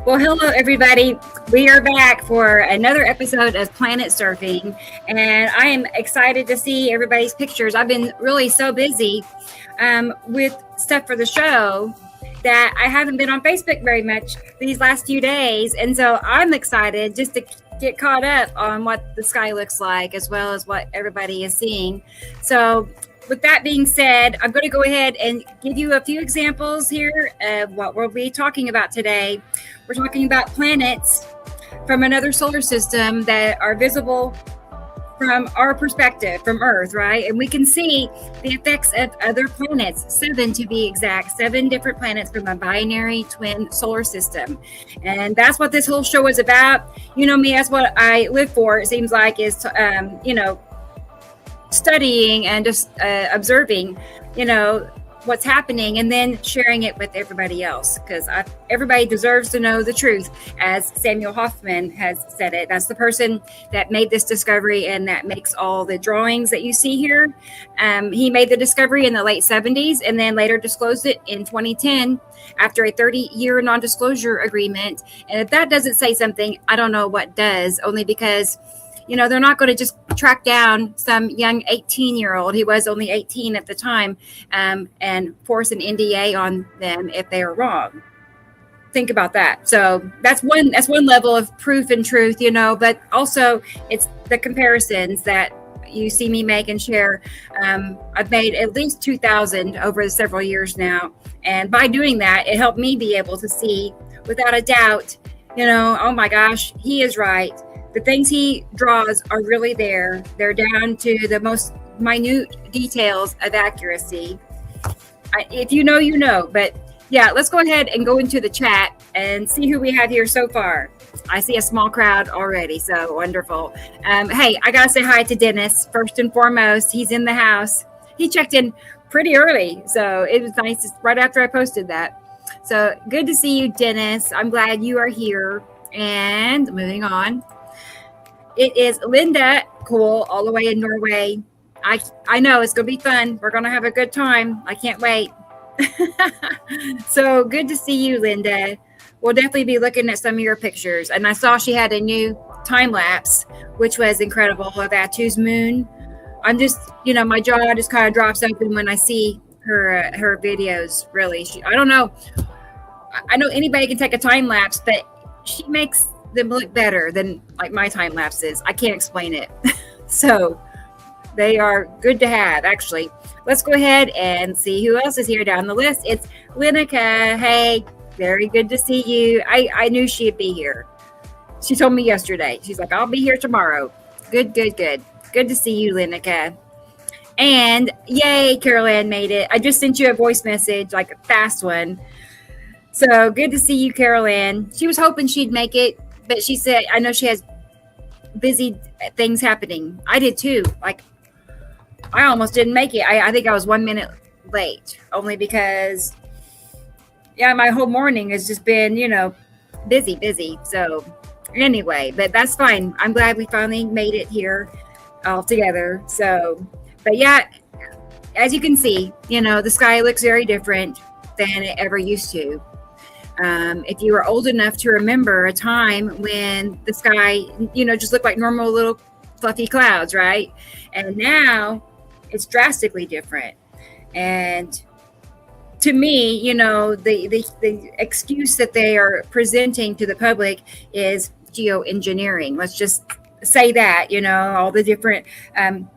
Well, hello, everybody. We are back for another episode of Planet Surfing, and I am excited to see everybody's pictures. I've been really so busy with stuff for the show that I haven't been on Facebook very much these last few days, and so I'm excited just to get caught up on what the sky looks like as well as what everybody is seeing. So with that being said, I'm going to go ahead and give you a few examples here of what we'll be talking about today. We're talking about planets from another solar system that are visible from our perspective, from Earth, right? And we can see the effects of other planets, 7 to be exact, 7 different planets from a binary twin solar system. And that's what this whole show is about. You know me, that's what I live for, it seems like, is, studying and just observing, what's happening and then sharing it with everybody else, because everybody deserves to know the truth, as Samuel Hoffman has said it. That's the person that made this discovery and that makes all the drawings that you see here. He made the discovery in the late 70s and then later disclosed it in 2010 after a 30-year non-disclosure agreement. And if that doesn't say something, I don't know what does, only because they're not going to just track down some young 18-year-old, he was only 18 at the time, and force an NDA on them if they are wrong. Think about that. So that's one level of proof and truth, but also it's the comparisons that you see me make and share. I've made at least 2,000 over several years now. And by doing that, it helped me be able to see without a doubt, oh my gosh, he is right. The things he draws are really there. They're down to the most minute details of accuracy. If you know, you know. But yeah, let's go ahead and go into the chat and see who we have here so far. I see a small crowd already, so wonderful. Hey, I got to say hi to Dennis first and foremost. He's in the house. He checked in pretty early, so it was nice right after I posted that. So good to see you, Dennis. I'm glad you are here. And moving on. It is Linda, cool, all the way in Norway. I know it's going to be fun. We're going to have a good time. I can't wait. So good to see you, Linda. We'll definitely be looking at some of your pictures. And I saw she had a new time lapse, which was incredible, of Atu's moon. I'm just, my jaw just kind of drops open when I see her videos, really. I don't know. I know anybody can take a time lapse, but she makes them look better than like my time lapses. I can't explain it. So they are good to have, actually. Let's go ahead and see who else is here down the list. It's Linica. Hey, very good to see you. I knew she'd be here. She told me yesterday. She's like, I'll be here tomorrow. Good. Good to see you, Linica. And yay, Carol Ann made it. I just sent you a voice message, like a fast one. So good to see you, Carol Ann. She was hoping she'd make it, but she said, I know she has busy things happening. I did too. Like, I almost didn't make it. I think I was 1 minute late, only because, my whole morning has just been, busy. So anyway, but that's fine. I'm glad we finally made it here all together. So, but yeah, as you can see, the sky looks very different than it ever used to. If you were old enough to remember a time when the sky, just looked like normal little fluffy clouds, right? And now it's drastically different. And to me, the excuse that they are presenting to the public is geoengineering. Let's just say that, all the different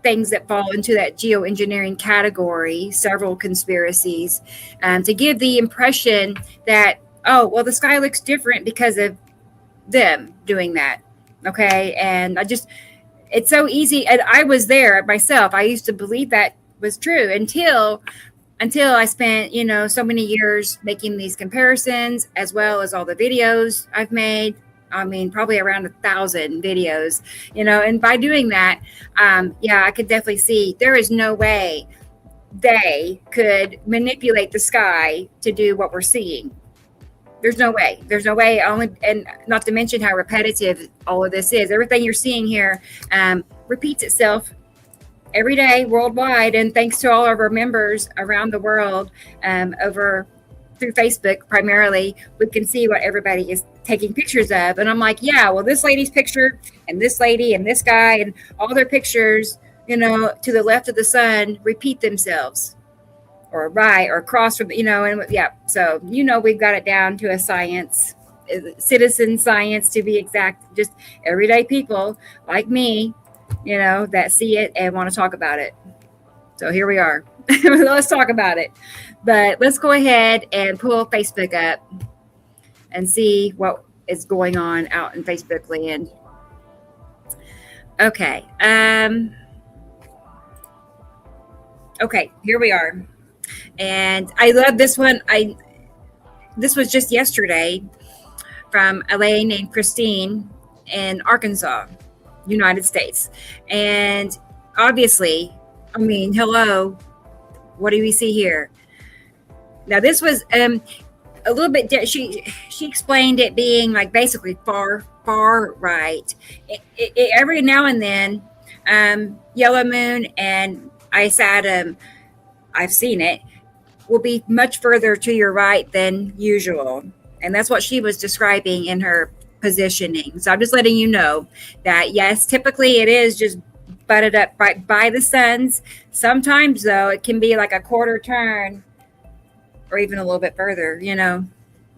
things that fall into that geoengineering category, several conspiracies, to give the impression that, oh, well, the sky looks different because of them doing that. Okay. And it's so easy. And I was there myself. I used to believe that was true until I spent, so many years making these comparisons, as well as all the videos I've made. I mean, probably around 1,000 videos, and by doing that, I could definitely see there is no way they could manipulate the sky to do what we're seeing. There's no way. And not to mention how repetitive all of this is. Everything you're seeing here repeats itself every day worldwide. And thanks to all of our members around the world, over through Facebook primarily, we can see what everybody is taking pictures of. And I'm like, yeah, well, this lady's picture and this lady and this guy and all their pictures, to the left of the sun repeat themselves, or right or across from, and yeah. So, we've got it down to a science, citizen science to be exact, just everyday people like me, that see it and want to talk about it. So here we are. Let's talk about it. But let's go ahead and pull Facebook up and see what is going on out in Facebook land. Okay. Okay, here we are. And I love this one. This was just yesterday from a lady named Christine in Arkansas, United States. And obviously, hello, what do we see here? Now, this was a little bit, she explained it being like basically far right. Every now and then, yellow moon and Ice Atom, I've seen it, will be much further to your right than usual. And that's what she was describing in her positioning. So I'm just letting you know that, yes, typically it is just butted up right by the suns. Sometimes, though, it can be like a quarter turn or even a little bit further,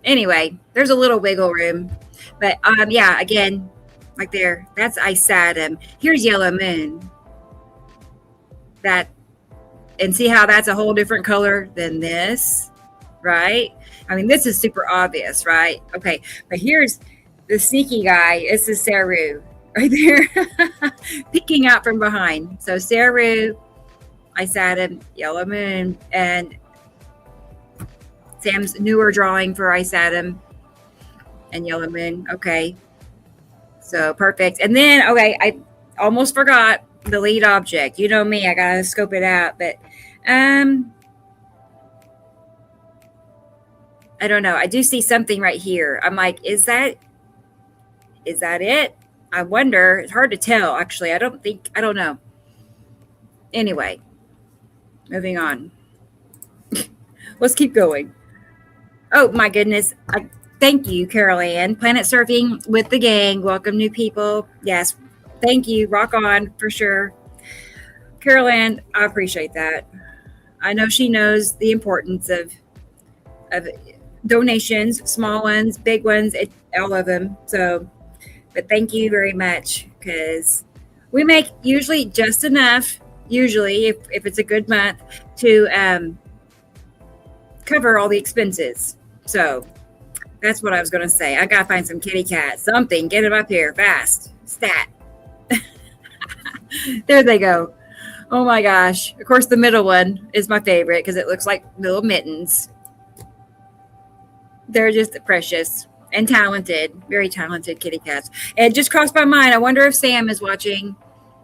Anyway, there's a little wiggle room. But, yeah, again, like there, that's Ice Atom. Here's yellow moon. And see how that's a whole different color than this, right? This is super obvious, right? Okay, but here's the sneaky guy. This is Saru right there, peeking out from behind. So Saru, Ice Atom, yellow moon, and Sam's newer drawing for Ice Atom and yellow moon. Okay, so perfect. And then, okay, I almost forgot the lead object. You know me, I gotta scope it out, but I don't know. I do see something right here. I'm like, is that it? I wonder. It's hard to tell, actually. I don't know. Anyway, moving on. Let's keep going. Oh my goodness. Thank you, Carol Ann. Planet Surfing with the gang. Welcome, new people. Yes. Thank you. Rock on for sure. Carol Ann, I appreciate that. I know she knows the importance of donations, small ones, big ones, all of them. So, but thank you very much, because we make usually just enough, if it's a good month, to cover all the expenses. So that's what I was going to say. I got to find some kitty cats, something, get them up here fast. Stat. There they go. Oh my gosh. Of course, the middle one is my favorite because it looks like little mittens. They're just precious and talented, very talented kitty cats. And it just crossed my mind. I wonder if Sam is watching.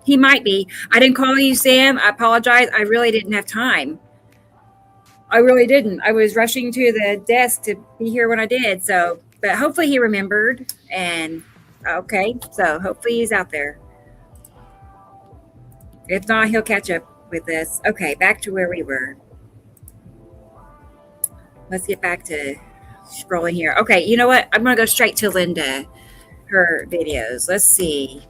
He might be. I didn't call you, Sam. I apologize. I really didn't have time. I really didn't. I was rushing to the desk to be here when I did. So, but hopefully he remembered. And okay, so hopefully he's out there. If not, he'll catch up with us. Okay, back to where we were. Let's get back to scrolling here. Okay, you know what? I'm going to go straight to Linda, her videos. Let's see.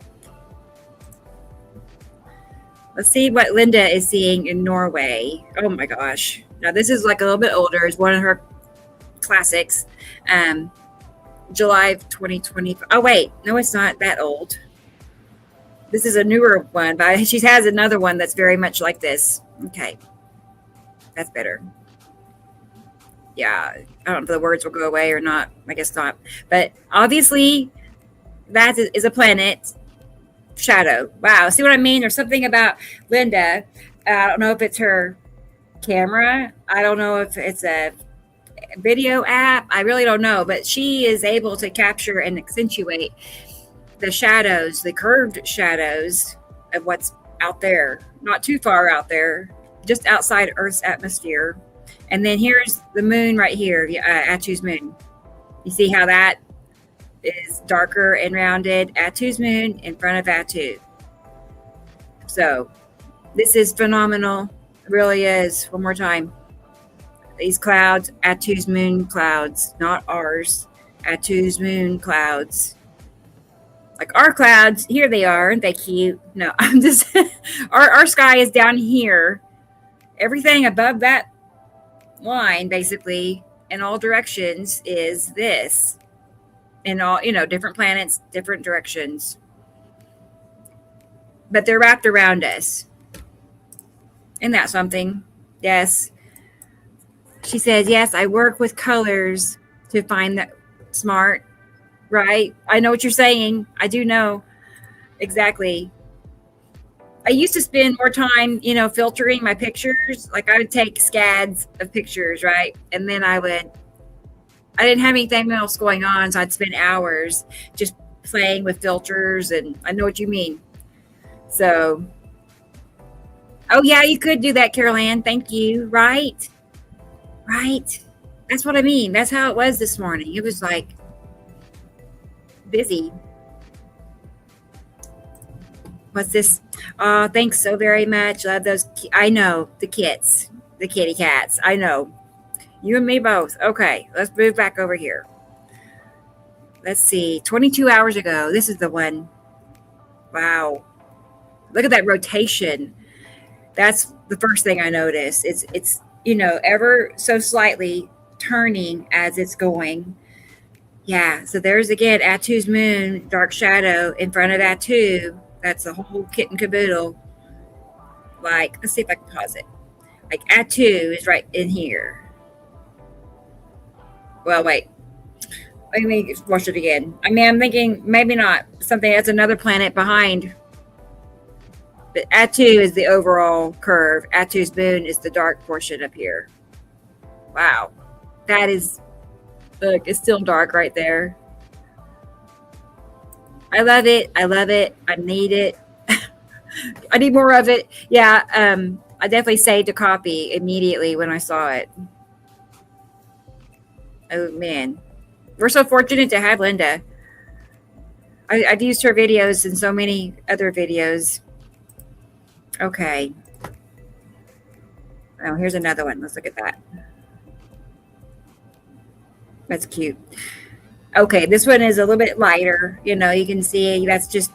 Let's see what Linda is seeing in Norway. Oh my gosh. Now this is like a little bit older. It's one of her classics. July of 2020. Oh wait, no, it's not that old. This is a newer one, but she has another one that's very much like this. Okay. That's better. Yeah, I don't know if the words will go away or not. I guess not. But obviously, that is a planet shadow. Wow, see what I mean? There's something about Linda. I don't know if it's her camera. I don't know if it's a video app. I really don't know. But she is able to capture and accentuate the shadows, the curved shadows of what's out there. Not too far out there, just outside Earth's atmosphere. And then here's the moon right here, Atu's moon. You see how that is darker and rounded? Atu's moon in front of Atu. So this is phenomenal. It really is. One more time. These clouds, Atu's moon clouds, not ours. Atu's moon clouds. Like our clouds, here they are. Aren't they cute? No, I'm just, our sky is down here. Everything above that line, basically, in all directions, is this. In all, different planets, different directions. But they're wrapped around us. Isn't that something? Yes. She says, yes, I work with colors to find that smart, right? I know what you're saying. I do know. Exactly. I used to spend more time, filtering my pictures. Like I would take scads of pictures, right? And then I didn't have anything else going on. So I'd spend hours just playing with filters, and I know what you mean. So, oh yeah, you could do that, Carol Ann. Thank you. Right. That's what I mean. That's how it was this morning. It was like busy. What's this? Oh, thanks so very much. Love those. I know the kits, the kitty cats. I know. You and me both. Okay, let's move back over here. Let's see. 22 hours ago. This is the one. Wow. Look at that rotation. That's the first thing I noticed. It's ever so slightly turning as it's going. Yeah, so there's again Atu's moon, dark shadow in front of Atu. That's the whole kit and caboodle. Like, let's see if I can pause it. Like Atu is right in here. Well, wait. Let me watch it again. I mean, I'm thinking maybe not something that's another planet behind. But Atu is the overall curve. Atu's moon is the dark portion up here. Wow. That is, look, it's still dark right there. I love it. I need it. I need more of it. Yeah. I definitely saved a copy immediately when I saw it. Oh man. We're so fortunate to have Linda. I've used her videos in so many other videos. Okay. Oh, here's another one. Let's look at that. That's cute. Okay, this one is a little bit lighter. You can see that's just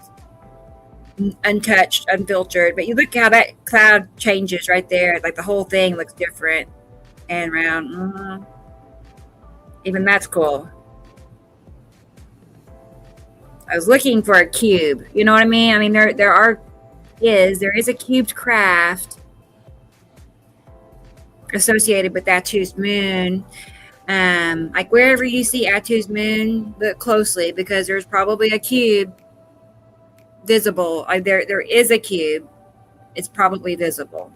untouched, unfiltered. But you look how that cloud changes right there. Like the whole thing looks different and round. Even that's cool. I was looking for a cube. You know what I mean? I mean, there is a cubed craft associated with Atu's moon. Like wherever you see Atu's moon, look closely because there's probably a cube visible. There is a cube. It's probably visible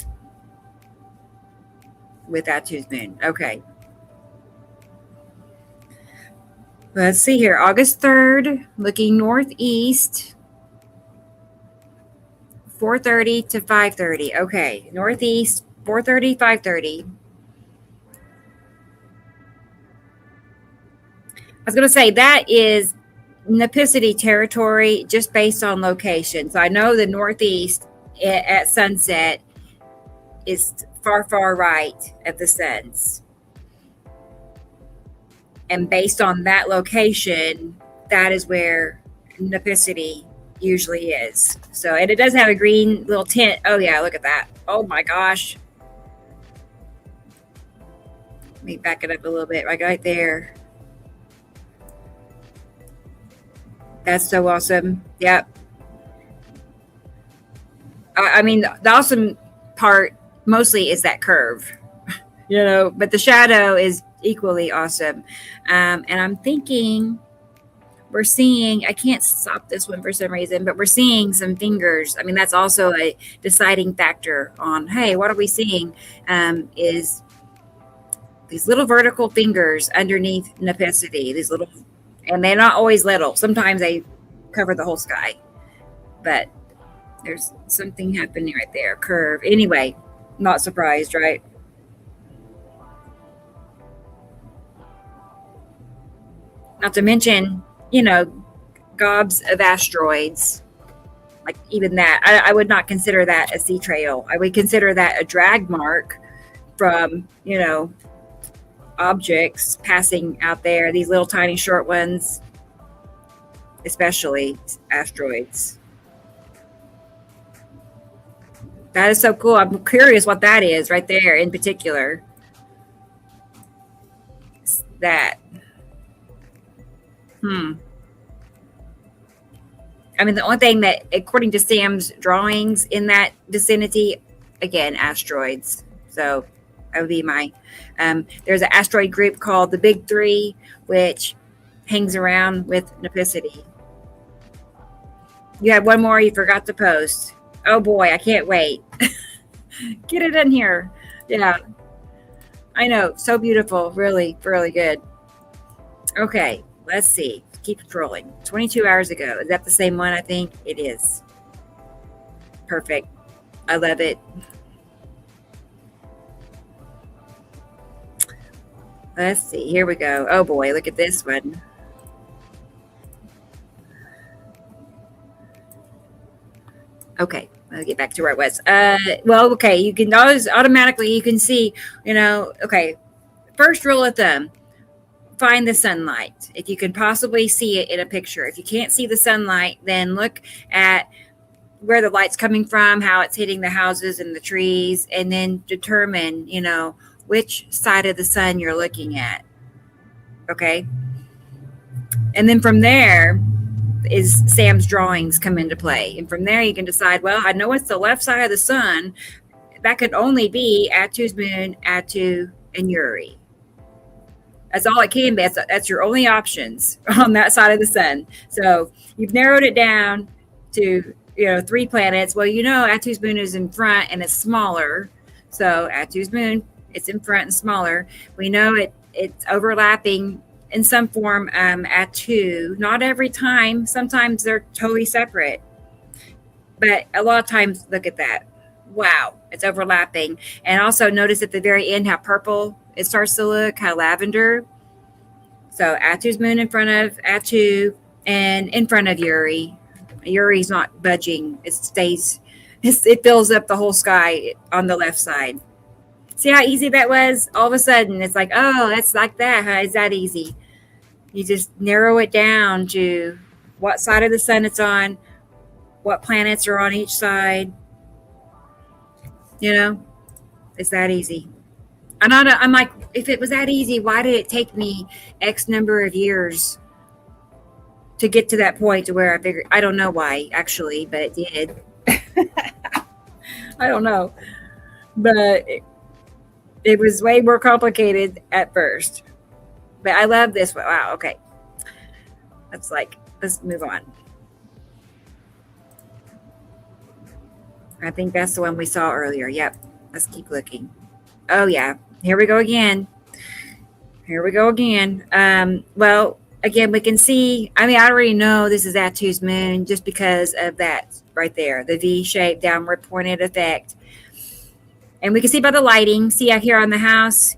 with Atu's moon. Okay. Let's see here. August 3rd, looking northeast. 4:30 to 5:30. Okay, northeast, 4:30, 5:30. I was going to say that is Nepicity territory just based on location. So I know the northeast at sunset is far, far right of the suns. And based on that location, that is where Nepicity usually is. So, and it does have a green little tint. Oh yeah, look at that. Oh my gosh. Let me back it up a little bit. Right there. That's so awesome. Yep. I mean, the awesome part mostly is that curve, but the shadow is equally awesome. And I'm thinking we're seeing, I can't stop this one for some reason, but we're seeing some fingers. I mean, that's also a deciding factor on, hey, what are we seeing? Is these little vertical fingers underneath Nepicity, and they're not always little. Sometimes they cover the whole sky, but there's something happening right there. Curve. Anyway, not surprised, right? Not to mention, gobs of asteroids. Like even that, I would not consider that a sea trail. I would consider that a drag mark from, objects passing out there, these little tiny short ones, especially asteroids. That is so cool. I'm curious what that is right there in particular. That. I mean, the only thing that, according to Sam's drawings in that vicinity, again, asteroids. So that would be my. There's an asteroid group called the Big Three, which hangs around with Nepicity. You had one more you forgot to post. Oh boy, I can't wait. Get it in here. Yeah, I know. So beautiful. Really, really good. Okay, let's see. Keep scrolling. 22 hours ago. Is that the same one? I think it is. Perfect. I love it. Let's see. Here we go. Oh boy, look at this one. Okay, I'll get back to where I was. Well, okay, you can always automatically, you can see, okay, first rule of thumb, find the sunlight. If you can possibly see it in a picture. If you can't see the sunlight, then look at where the light's coming from, how it's hitting the houses and the trees, and then determine, which side of the sun you're looking at. Okay? And then from there is Sam's drawings come into play. And from there you can decide, well, I know it's the left side of the sun. That could only be Attu's moon, Attu, and Uri. That's all it can be. That's your only options on that side of the sun. So you've narrowed it down to 3 planets. Well, Attu's moon is in front and it's smaller. So Attu's moon, it's in front and smaller. We know it's overlapping in some form Attu. Not every time. Sometimes they're totally separate. But a lot of times, look at that. Wow, it's overlapping. And also notice at the very end how purple it starts to look, how lavender. So Attu's moon in front of Attu and in front of Uri. Uri's not budging. It stays, it fills up the whole sky on the left side. See how easy that was? All of a sudden, it's like, oh, that's like that, huh? Is that easy? You just narrow it down to what side of the sun it's on, what planets are on each side. It's that easy. I'm like, if it was that easy, why did it take me X number of years to get to that point to where I figured, I don't know why, actually, but it did. I don't know. But it was way more complicated at first. But I love this one. Wow, okay. Let's move on. I think that's the one we saw earlier. Yep. Let's keep looking. Oh, yeah. Here we go again. Well, again, we can see, I already know this is Attu's moon just because of that right there, the V-shaped downward pointed effect. And we can see by the lighting, see out here on the house,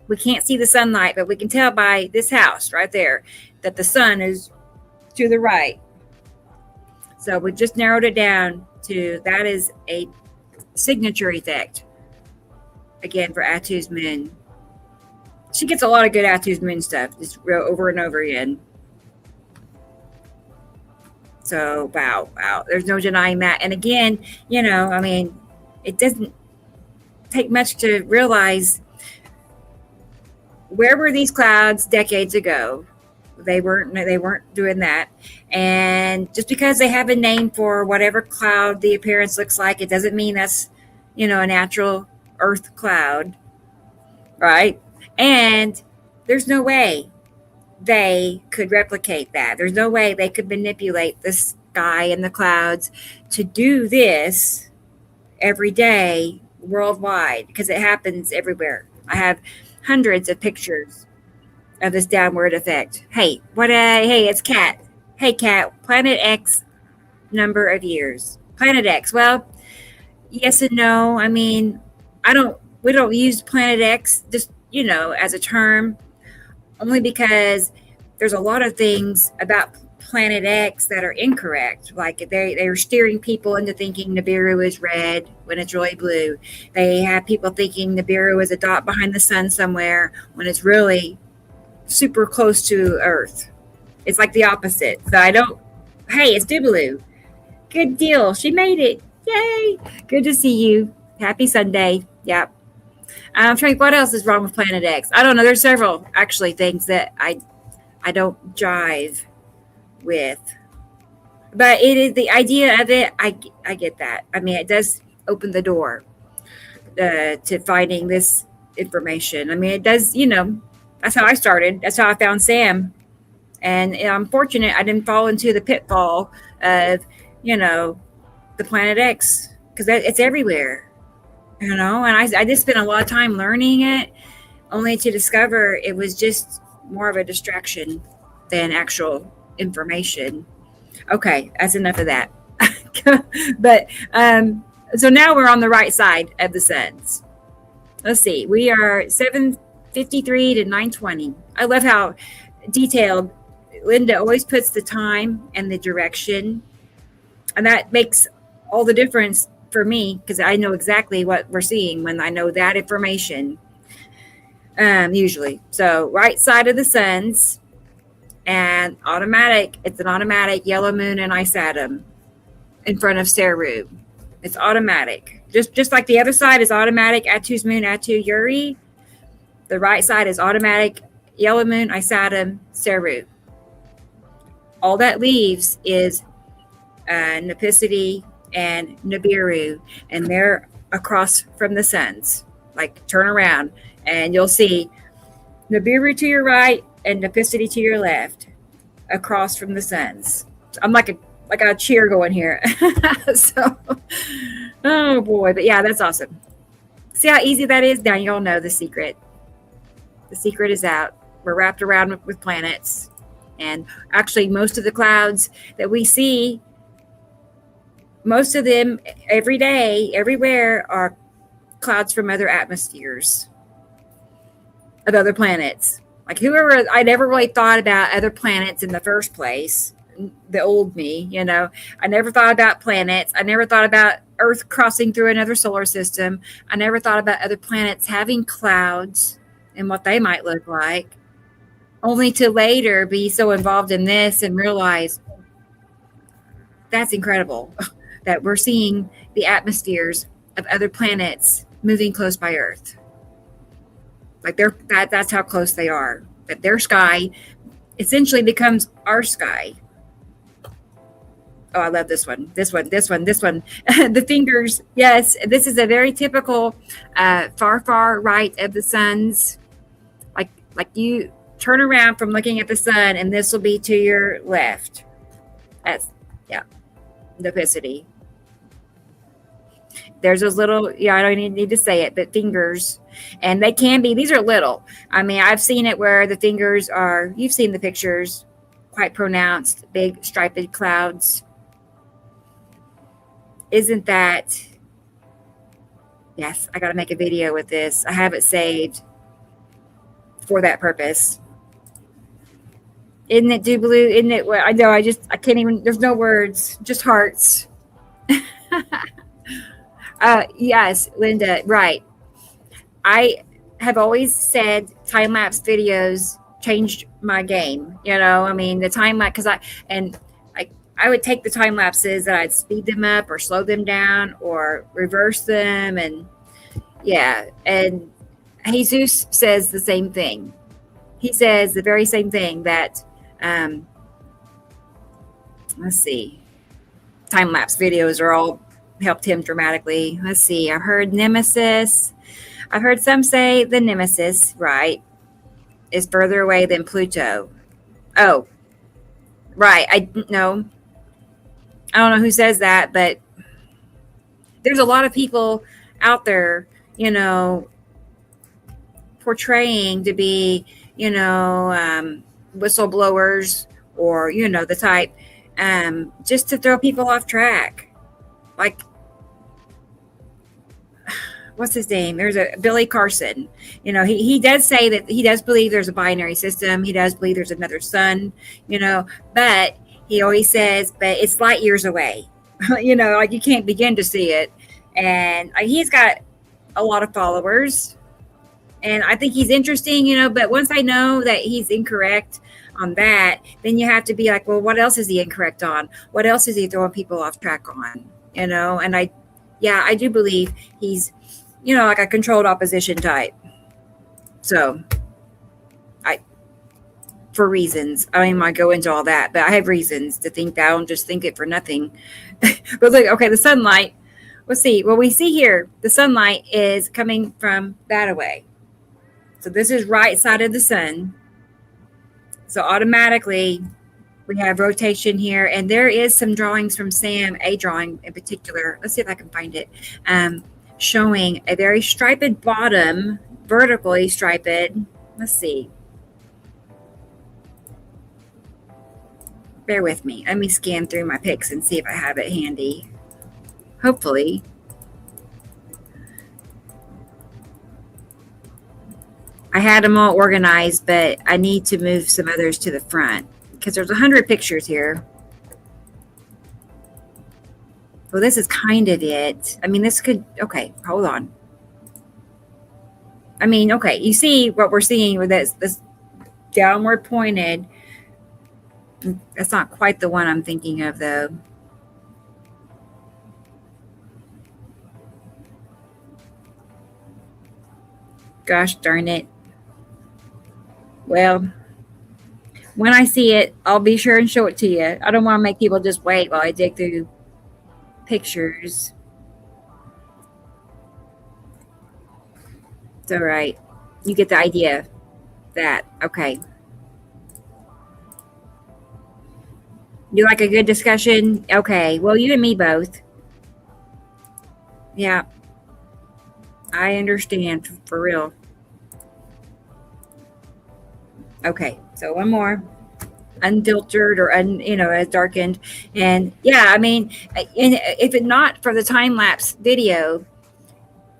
we can't see the sunlight, but we can tell by this house right there that the sun is to the right. So we just narrowed it down to that is a signature effect. Again, for Attu's moon. She gets a lot of good Attu's moon stuff, just over and over again. So, wow. There's no denying that. And again, it doesn't take much to realize where were these clouds decades ago. They weren't doing that. And just because they have a name for whatever cloud the appearance looks like, it doesn't mean that's, a natural Earth cloud, right? And there's no way they could replicate that. There's no way they could manipulate the sky and the clouds to do this every day worldwide, because it happens everywhere. I have hundreds of pictures of this downward effect. Hey, it's Cat. Hey, Cat, Planet X number of years. Planet X. Well, yes and no. We don't use Planet X just, as a term, only because there's a lot of things about Planet X that are incorrect. Like they're steering people into thinking Nibiru is red when it's really blue. They have people thinking Nibiru is a dot behind the sun somewhere when it's really super close to Earth. It's like the opposite. So I don't. Hey, it's Dubaloo. Good deal. She made it. Yay! Good to see you. Happy Sunday. Yep. I'm trying. What else is wrong with Planet X? I don't know. There's several actually things that I don't jive with, but it is the idea of it. I get that. I mean, it does open the door to finding this information. I mean, it does. That's how I started. That's how I found Sam, and I'm fortunate I didn't fall into the pitfall of the Planet X, because it's everywhere. And I just spent a lot of time learning it, only to discover it was just more of a distraction than actual information. Okay, that's enough of that. But so now we're on the right side of the suns. Let's see, we are 7:53 to 9:20. I love how detailed Linda always puts the time and the direction, and that makes all the difference for me, because I know exactly what we're seeing when I know that information. Usually, so right side of the suns, and automatic. It's an automatic yellow moon and ice atom in front of Saru. It's automatic, just like the other side is automatic. Atu's moon, Atu Uri. The right side is automatic yellow moon, ice atom, Saru. All that leaves is Nepicity and Nibiru, and they're across from the suns. Like, turn around and you'll see Nibiru to your right and Nepicity to your left, across from the suns. I'm like a cheer going here. So, oh boy, but yeah, that's awesome. See how easy that is? Now you all know the secret. The secret is out. We're wrapped around with planets, and actually most of the clouds that we see, most of them every day, everywhere, are clouds from other atmospheres of other planets. Like, whoever, I never really thought about other planets in the first place. The old me, I never thought about planets. I never thought about Earth crossing through another solar system. I never thought about other planets having clouds and what they might look like, only to later be so involved in this and realize that's incredible. That we're seeing the atmospheres of other planets moving close by Earth. Like, that's how close they are. That their sky essentially becomes our sky. Oh, I love this one. This one. The fingers. Yes, this is a very typical far right of the suns. Like you turn around from looking at the sun, and this will be to your left. That's, yeah, Nepicity. There's those little, I don't even need to say it, but fingers. And they can be, these are little. I mean, I've seen it where the fingers are, you've seen the pictures, quite pronounced, big striped clouds. Isn't that, yes, I got to make a video with this. I have it saved for that purpose. Isn't it Dubaloo? Isn't it? Well, I know, I can't even, there's no words, just hearts. Yes, Linda, right. I have always said time-lapse videos changed my game. I mean, the time-lapse, because I would take the time lapses and I'd speed them up or slow them down or reverse them. And yeah. And Jesus says the same thing. He says the very same thing, that, let's see, time lapse videos are all helped him dramatically. Let's see. I've heard Nemesis. I've heard some say the Nemesis, right, is further away than Pluto. Oh, right. I don't know who says that, but there's a lot of people out there, portraying to be, whistleblowers or, the type, just to throw people off track. Like, what's his name? There's a Billy Carson. He does say that he does believe there's a binary system. He does believe there's another sun, but he always says, but it's light years away. Like you can't begin to see it. And he's got a lot of followers, and I think he's interesting, but once I know that he's incorrect on that, then you have to be like, well, what else is he incorrect on? What else is he throwing people off track on? And I do believe he's, like a controlled opposition type. So for reasons, I don't even go into all that, but I have reasons to think that. I don't just think it for nothing. But look, okay, the sunlight, let's see. Well, we see here, the sunlight is coming from that away. So this is right side of the sun. So automatically we have rotation here, and there is some drawings from Sam, a drawing in particular. Let's see if I can find it. Showing a very striped bottom, vertically striped. Let's see. Bear with me. Let me scan through my pics and see if I have it handy. Hopefully. I had them all organized, but I need to move some others to the front because there's 100 pictures here. Well, this is kind of it. I mean, this could, okay, hold on. I mean, okay, you see what we're seeing with this downward pointed. That's not quite the one I'm thinking of, though. Gosh darn it. Well, when I see it, I'll be sure and show it to you. I don't want to make people just wait while I dig through pictures. It's all right. You get the idea. That, okay. You like a good discussion? Okay. Well, you and me both. Yeah. I understand, for real. Okay, so one more, unfiltered or as darkened, and yeah, I mean, if it not for the time lapse video,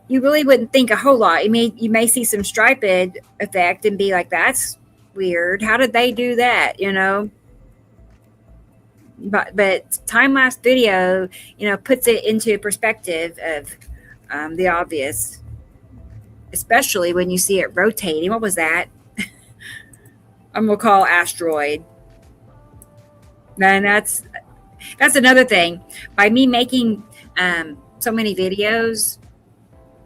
you really wouldn't think a whole lot. You may see some striped effect and be like, that's weird. How did they do that? But time lapse video, puts it into perspective of the obvious, especially when you see it rotating. What was that? I'm gonna call asteroid. And that's another thing. By me making so many videos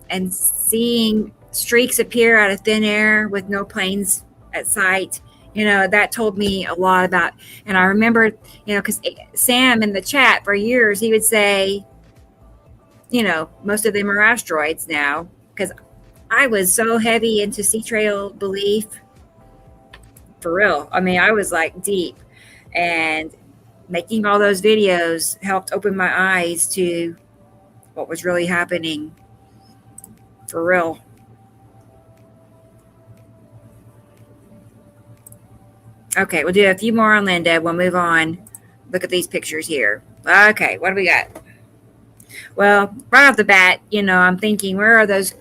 and seeing streaks appear out of thin air with no planes at sight, that told me a lot about. And I remember, because Sam in the chat for years, he would say, most of them are asteroids now, because I was so heavy into sea trail belief. For real. I mean, I was like deep, and making all those videos helped open my eyes to what was really happening. For real. Okay, we'll do a few more on Linda. We'll move on. Look at these pictures here. Okay, what do we got? Well, right off the bat, I'm thinking, where are those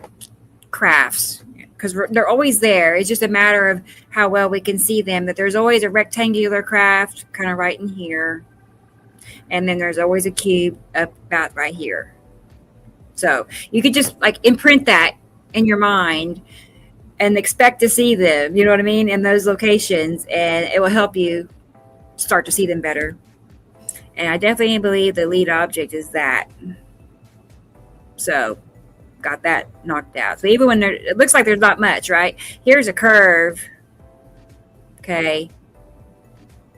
crafts? Because they're always there. It's just a matter of how well we can see them. That there's always a rectangular craft kind of right in here. And then there's always a cube about right here. So you could just imprint that in your mind and expect to see them, you know what I mean, in those locations. And it will help you start to see them better. And I definitely believe the lead object is that. So got that knocked out. So even when it looks like there's not much, right? Here's a curve. Okay.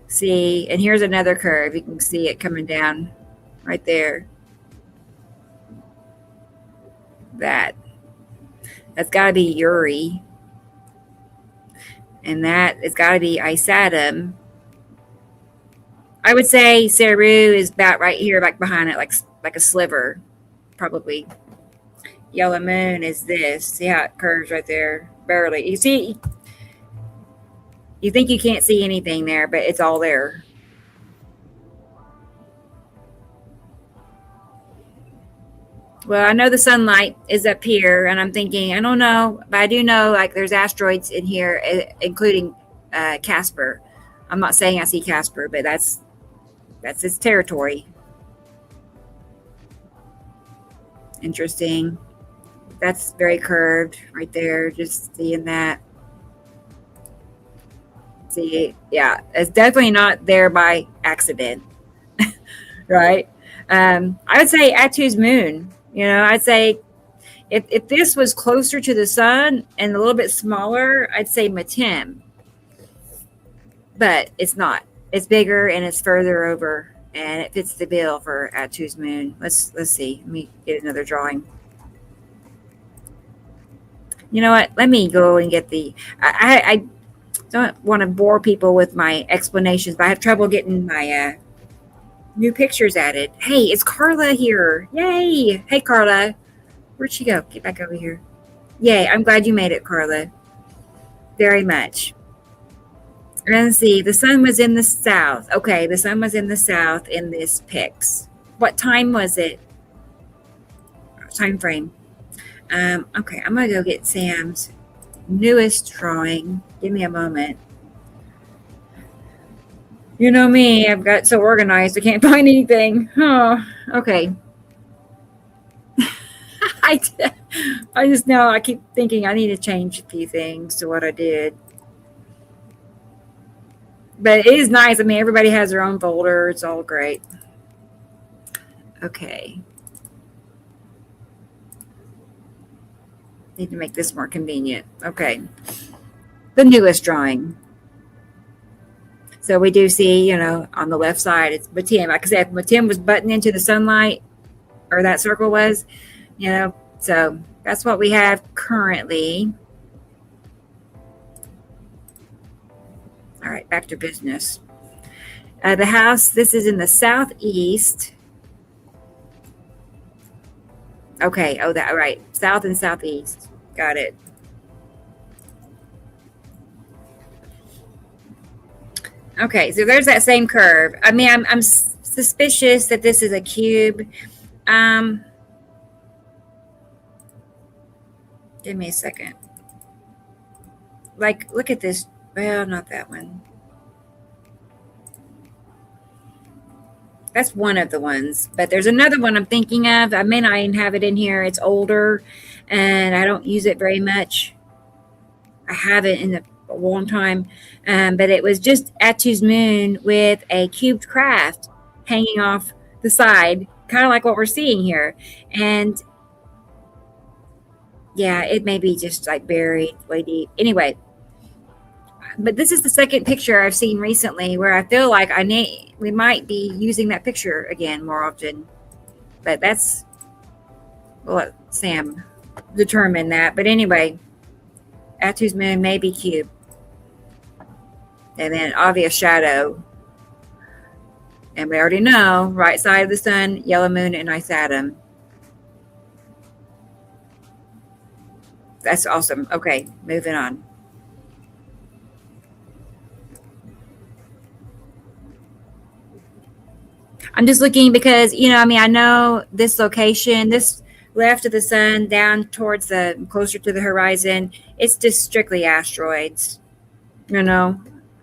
See, and here's another curve. You can see it coming down right there. That's got to be Uri. And that has got to be Isatum. I would say Saru is about right here, back behind it, like a sliver, probably. Yellow moon is this. See how it curves right there? Barely. You see, you think you can't see anything there, but it's all there. Well, I know the sunlight is up here, and I'm thinking, I don't know, but I do know there's asteroids in here, including Casper. I'm not saying I see Casper, but that's That's its territory. Interesting. That's very curved right there. Just seeing that. See, yeah, it's definitely not there by accident, right? I would say Atu's moon. I'd say if this was closer to the sun and a little bit smaller, I'd say Matim, but it's not. It's bigger and it's further over, and it fits the bill for Atu's moon. Let's see. Let me get another drawing. You know what? Let me go and get the. I don't want to bore people with my explanations, but I have trouble getting my new pictures added. Hey, it's Carla here. Yay. Hey, Carla. Where'd she go? Get back over here. Yay. I'm glad you made it, Carla. Very much. Let's see. The sun was in the south. Okay, the sun was in the south in this pics. What time was it? Time frame. Okay, I'm going to go get Sam's newest drawing. Give me a moment. You know me, I've got so organized I can't find anything. Oh, okay. I just know I keep thinking I need to change a few things to what I did. But it is nice. I mean, everybody has their own folder. It's all great. Okay. Need to make this more convenient. Okay. The newest drawing. So we do see, on the left side, it's Matim. Like I said, Matim was buttoned into the sunlight, or that circle was, so that's what we have currently. All right, back to business. The house, this is in the southeast. Okay, that right. South and southeast. Got it. Okay, so there's that same curve. I mean, I'm suspicious that this is a cube. Give me a second. Like, look at this. Well, not that one. That's one of the ones, but there's another one I'm thinking of. I may not even have it in here. It's older, and I don't use it very much. I haven't in a long time, but it was just Atu's moon with a cubed craft hanging off the side, kind of like what we're seeing here. And yeah, it may be just like buried way deep. Anyway, but this is the second picture I've seen recently where I feel like we might be using that picture again more often. But we'll let Sam determine that. But anyway, Atu's moon may be cube. And then obvious shadow. And we already know, right side of the sun, yellow moon, and nice atom. That's awesome. Okay, moving on. I'm just looking because, I know this location, this left of the sun down towards closer to the horizon, it's just strictly asteroids,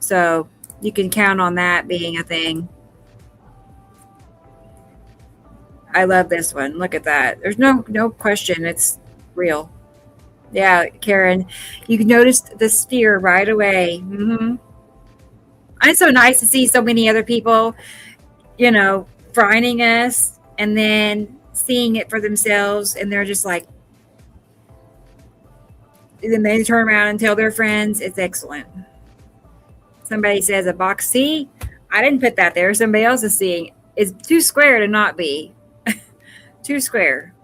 so you can count on that being a thing. I love this one. Look at that. There's no question. It's real. Yeah, Karen, you can notice the sphere right away. Mm-hmm. It's so nice to see so many other people finding us and then seeing it for themselves, and they're just like, then they turn around and tell their friends. It's excellent. Somebody says a box C. I didn't put that there. Somebody else is seeing. It's too square to not be. Too square.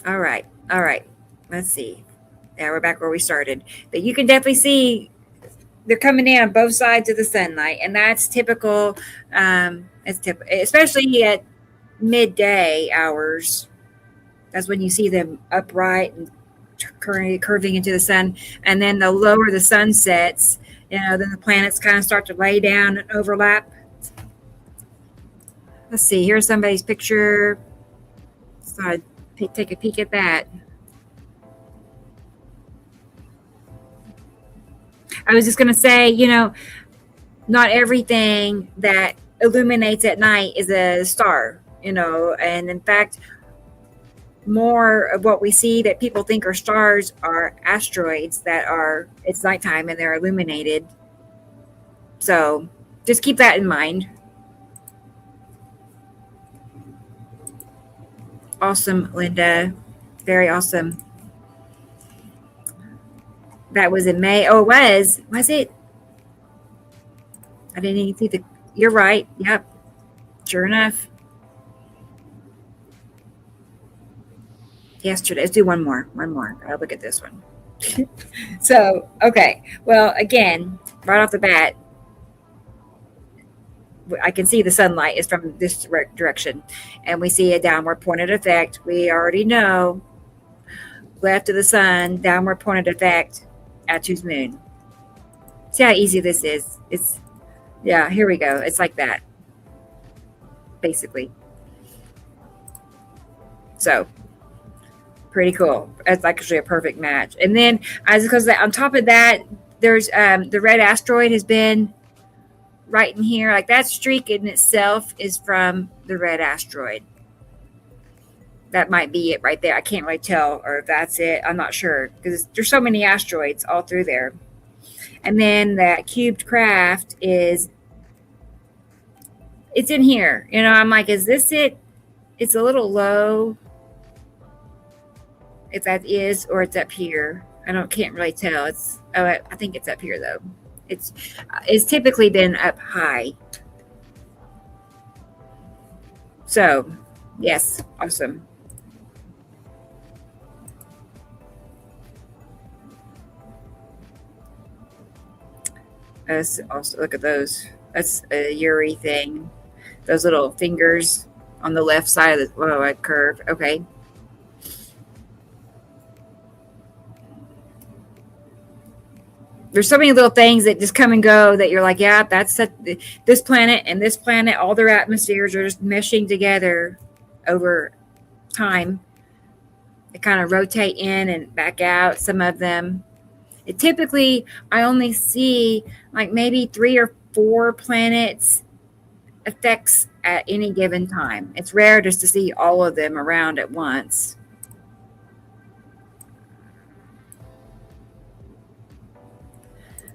All right. Let's see. Yeah, we're back where we started. But you can definitely see they're coming in on both sides of the sunlight, and that's typical. It's typical, especially at midday hours. That's when you see them upright and curving into the sun. And then the lower the sun sets, then the planets kind of start to lay down and overlap. Let's see. Here's somebody's picture. So I take a peek at that. I was just going to say, not everything that illuminates at night is a star, and in fact, more of what we see that people think are stars are asteroids it's nighttime and they're illuminated. So just keep that in mind. Awesome, Linda. Very awesome. That was in May. Oh, it was. Was it? I didn't even see you're right. Yep. Sure enough. Yesterday. Let's do one more. One more. I'll look at this one. So, okay. Well, again, right off the bat, I can see the sunlight is from this direction, and we see a downward pointed effect. We already know left of the sun, downward pointed effect, Atu's moon. See how easy this is? Yeah, here we go. It's like that, basically. So, pretty cool. It's actually a perfect match. And then, because on top of that, there's the red asteroid has been right in here. Like that streak in itself is from the red asteroid. That might be it right there. I can't really tell, or if that's it. I'm not sure because there's so many asteroids all through there. And then that cubed craft it's in here. I'm like, is this it? It's a little low. If that is, or it's up here. Can't really tell. I think it's up here though. It's typically been up high. So, yes, awesome. Let's also look at those. That's a Uri thing. Those little fingers on the left side of the curve. Okay. There's so many little things that just come and go that you're like, yeah, that's this planet and this planet, all their atmospheres are just meshing together over time. They kind of rotate in and back out, some of them. Typically, I only see like maybe 3 or 4 planets effects at any given time. It's rare just to see all of them around at once.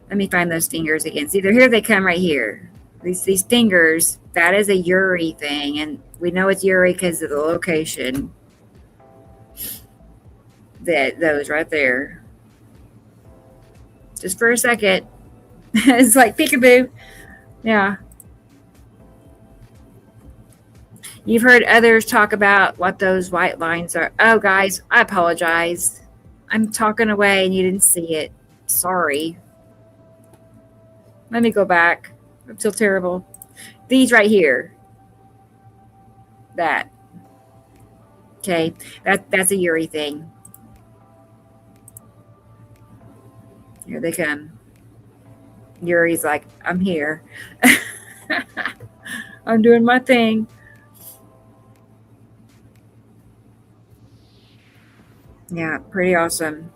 Let me find those fingers again. See, here they come right here. These fingers, that is a Uri thing. And we know it's Uri because of the location. Those right there. Just for a second. It's like peekaboo. Yeah. You've heard others talk about what those white lines are. Oh, guys, I apologize. I'm talking away and you didn't see it. Sorry. Let me go back. I feel terrible. These right here. That. Okay. That's a Uri thing. Here they come. Uri's like, I'm here. I'm doing my thing. Yeah, pretty awesome.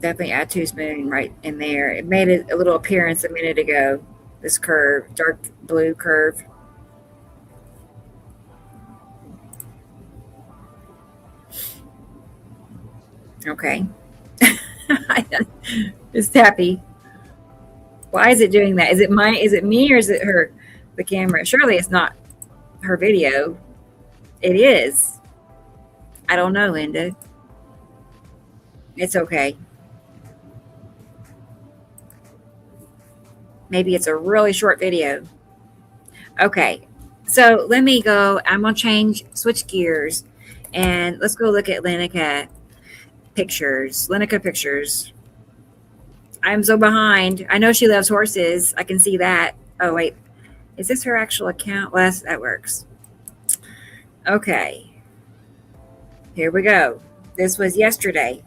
Definitely Atu's moon right in there. It made a little appearance a minute ago. This curve, dark blue curve. Okay. It's happy. Why is it doing that? Is it me or is it her, the camera? Surely it's not her video. It is. I don't know, Linda. It's okay. Maybe it's a really short video. Okay. So let me go. I'm going to switch gears and let's go look at Lenica pictures. Lenica pictures. I'm so behind. I know she loves horses. I can see that. Oh, wait. Is this her actual account? Well, that works. Okay. Here we go. This was yesterday.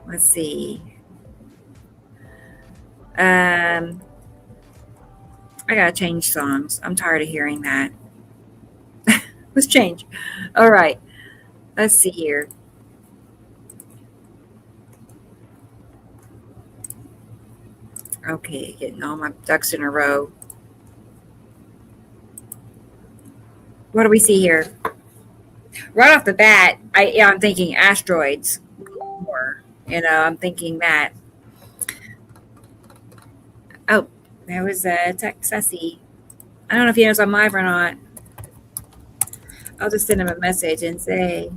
Let's see. I gotta change songs. I'm tired of hearing that. Let's change. All right. Let's see here. Okay, getting all my ducks in a row. What do we see here? Right off the bat, I'm thinking asteroids more. I'm thinking that. Oh, there was a Texasi. I don't know if he knows I'm live or not. I'll just send him a message and say,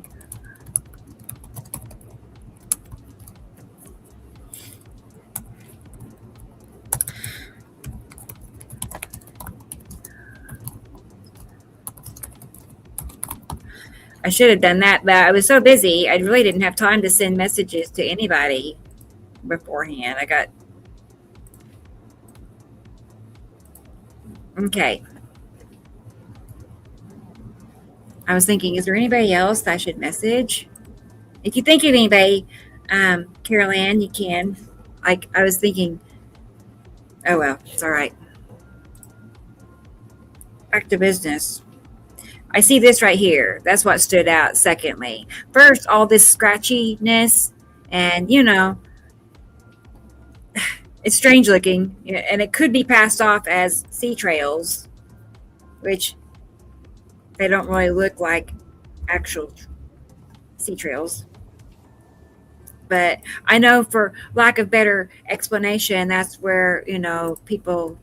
I should have done that, but I was so busy. I really didn't have time to send messages to anybody beforehand. Okay. I was thinking, is there anybody else I should message? If you think of anybody, Carol Ann, you can. Like, I was thinking, oh, well, it's all right. Back to business. I see this right here. That's what stood out. Secondly, first, all this scratchiness, and it's strange looking, and it could be passed off as sea trails, which they don't really look like actual sea trails. But I know, for lack of better explanation, that's where people.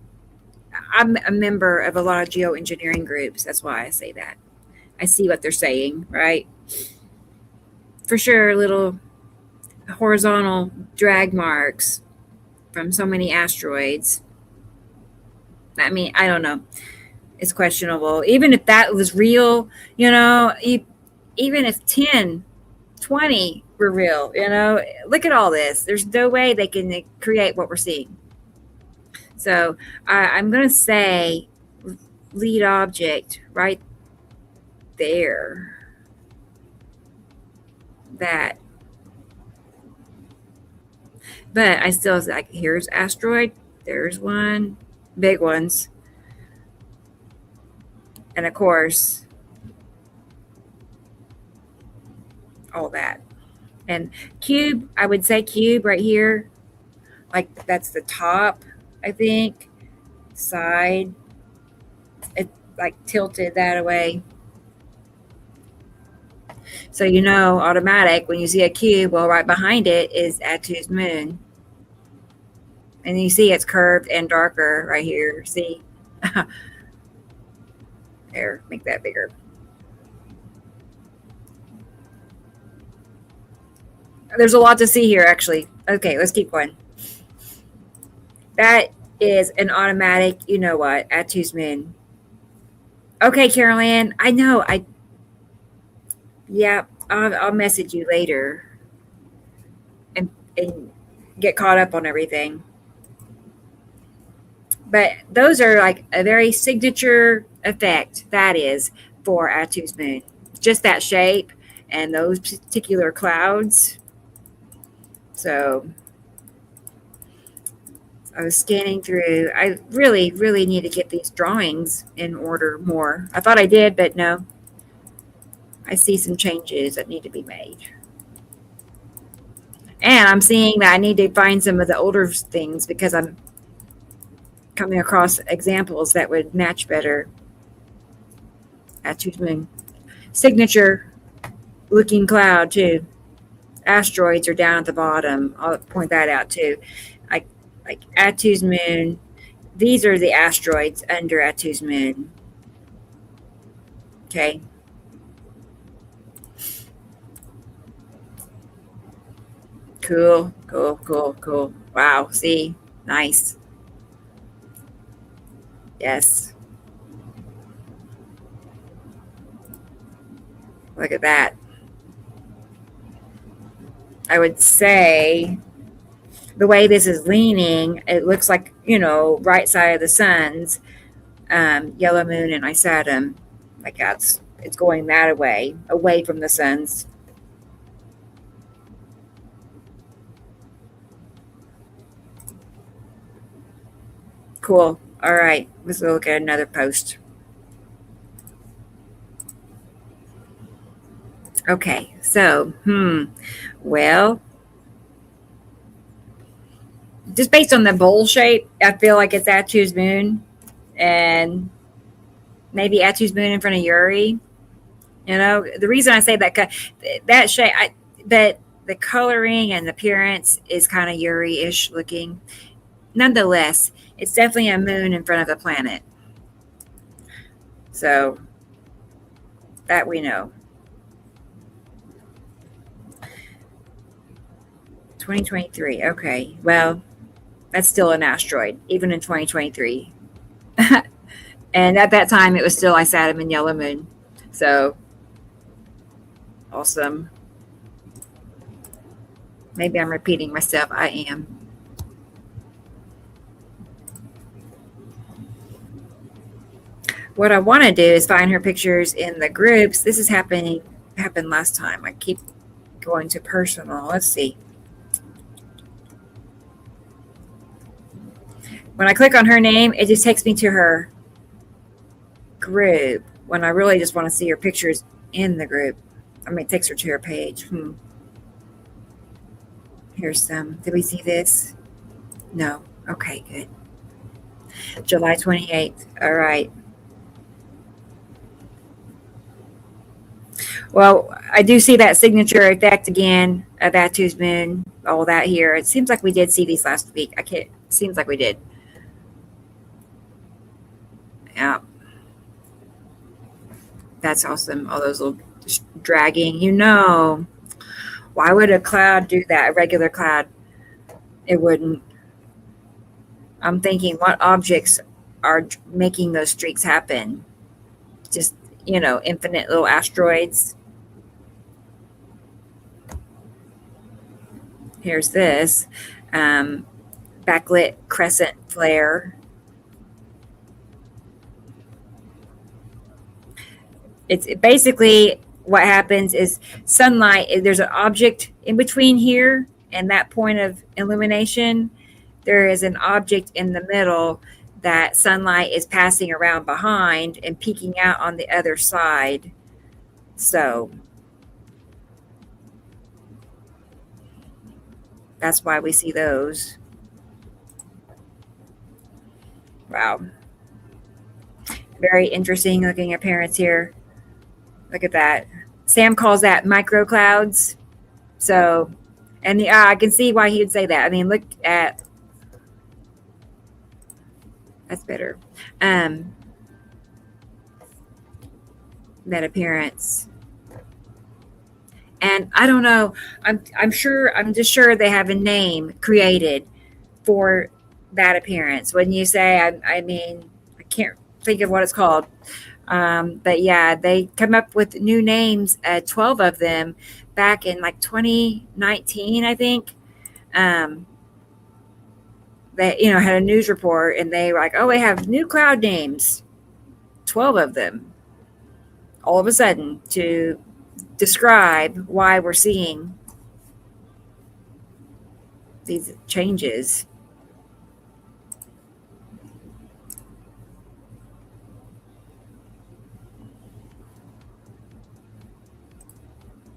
I'm a member of a lot of geoengineering groups. That's why I say that. I see what they're saying, right? For sure, little horizontal drag marks from so many asteroids. I mean, I don't know. It's questionable. Even if that was real, even if 10, 20 were real, look at all this. There's no way they can create what we're seeing. So I'm going to say lead object right there. That. But I still like, here's asteroid. There's one. Big ones. And of course, all that. And cube, I would say cube right here. Like, that's the top, I think. Side. It like tilted that away. So automatic when you see a cube, well, right behind it is Atu's moon. And you see it's curved and darker right here. See? There, make that bigger. There's a lot to see here, actually. Okay, let's keep going. That is an automatic, Atu's moon. Okay, Carol Ann, I know. Yeah, I'll message you later and get caught up on everything. But those are like a very signature effect, that is, for Atu's moon. Just that shape and those particular clouds. So I was scanning through. I really, really need to get these drawings in order more. I thought I did, but no. I see some changes that need to be made. And I'm seeing that I need to find some of the older things because I'm coming across examples that would match better. Atu's moon. Signature looking cloud, too. Asteroids are down at the bottom. I'll point that out, too. Like Atu's moon. These are the asteroids under Atu's moon. Okay. Cool. Wow. See? Nice. Yes. Look at that. I would say the way this is leaning, it looks like, right side of the sun's yellow moon and Isatum. Like it's going that away from the sun's. Cool. All right. Let's look at another post. Okay. So, well, just based on the bowl shape, I feel like it's Atu's moon, and maybe Atu's moon in front of Uri. You know, the reason I say that shape, but the coloring and appearance is kind of Uri-ish looking. Nonetheless, it's definitely a moon in front of a planet. So that we know. 2023. Okay. Well, that's still an asteroid, even in 2023. And at that time, it was still Isatum and Yellow Moon. So awesome. Maybe I'm repeating myself. I am. What I want to do is find her pictures in the groups. This is happened last time. I keep going to personal. Let's see. When I click on her name, it just takes me to her group when I really just want to see her pictures in the group. I mean, it takes her to her page. Here's some. Did we see this? No. Okay, good. July 28th. All right. Well, I do see that signature effect again of Atu's moon, all that here. It seems like we did see these last week. Seems like we did. Yeah. That's awesome. All those little dragging. Why would a cloud do that? A regular cloud? It wouldn't. I'm thinking, what objects are making those streaks happen? Just, infinite little asteroids. Here's this backlit crescent flare. It's basically what happens is sunlight. There's an object in between here and that point of illumination. There is an object in the middle that sunlight is passing around behind and peeking out on the other side. So that's why we see those. Wow. Very interesting looking appearance here. Look at that. Sam calls that microclouds. So, and I can see why he would say that. I mean, look at, that's better. That appearance. And I don't know. I'm just sure they have a name created for that appearance. When you say, I mean, I can't think of what it's called. But yeah, they come up with new names, 12 of them back in like 2019, I think. They, had a news report and they were like, oh, we have new cloud names, 12 of them, all of a sudden, to describe why we're seeing these changes.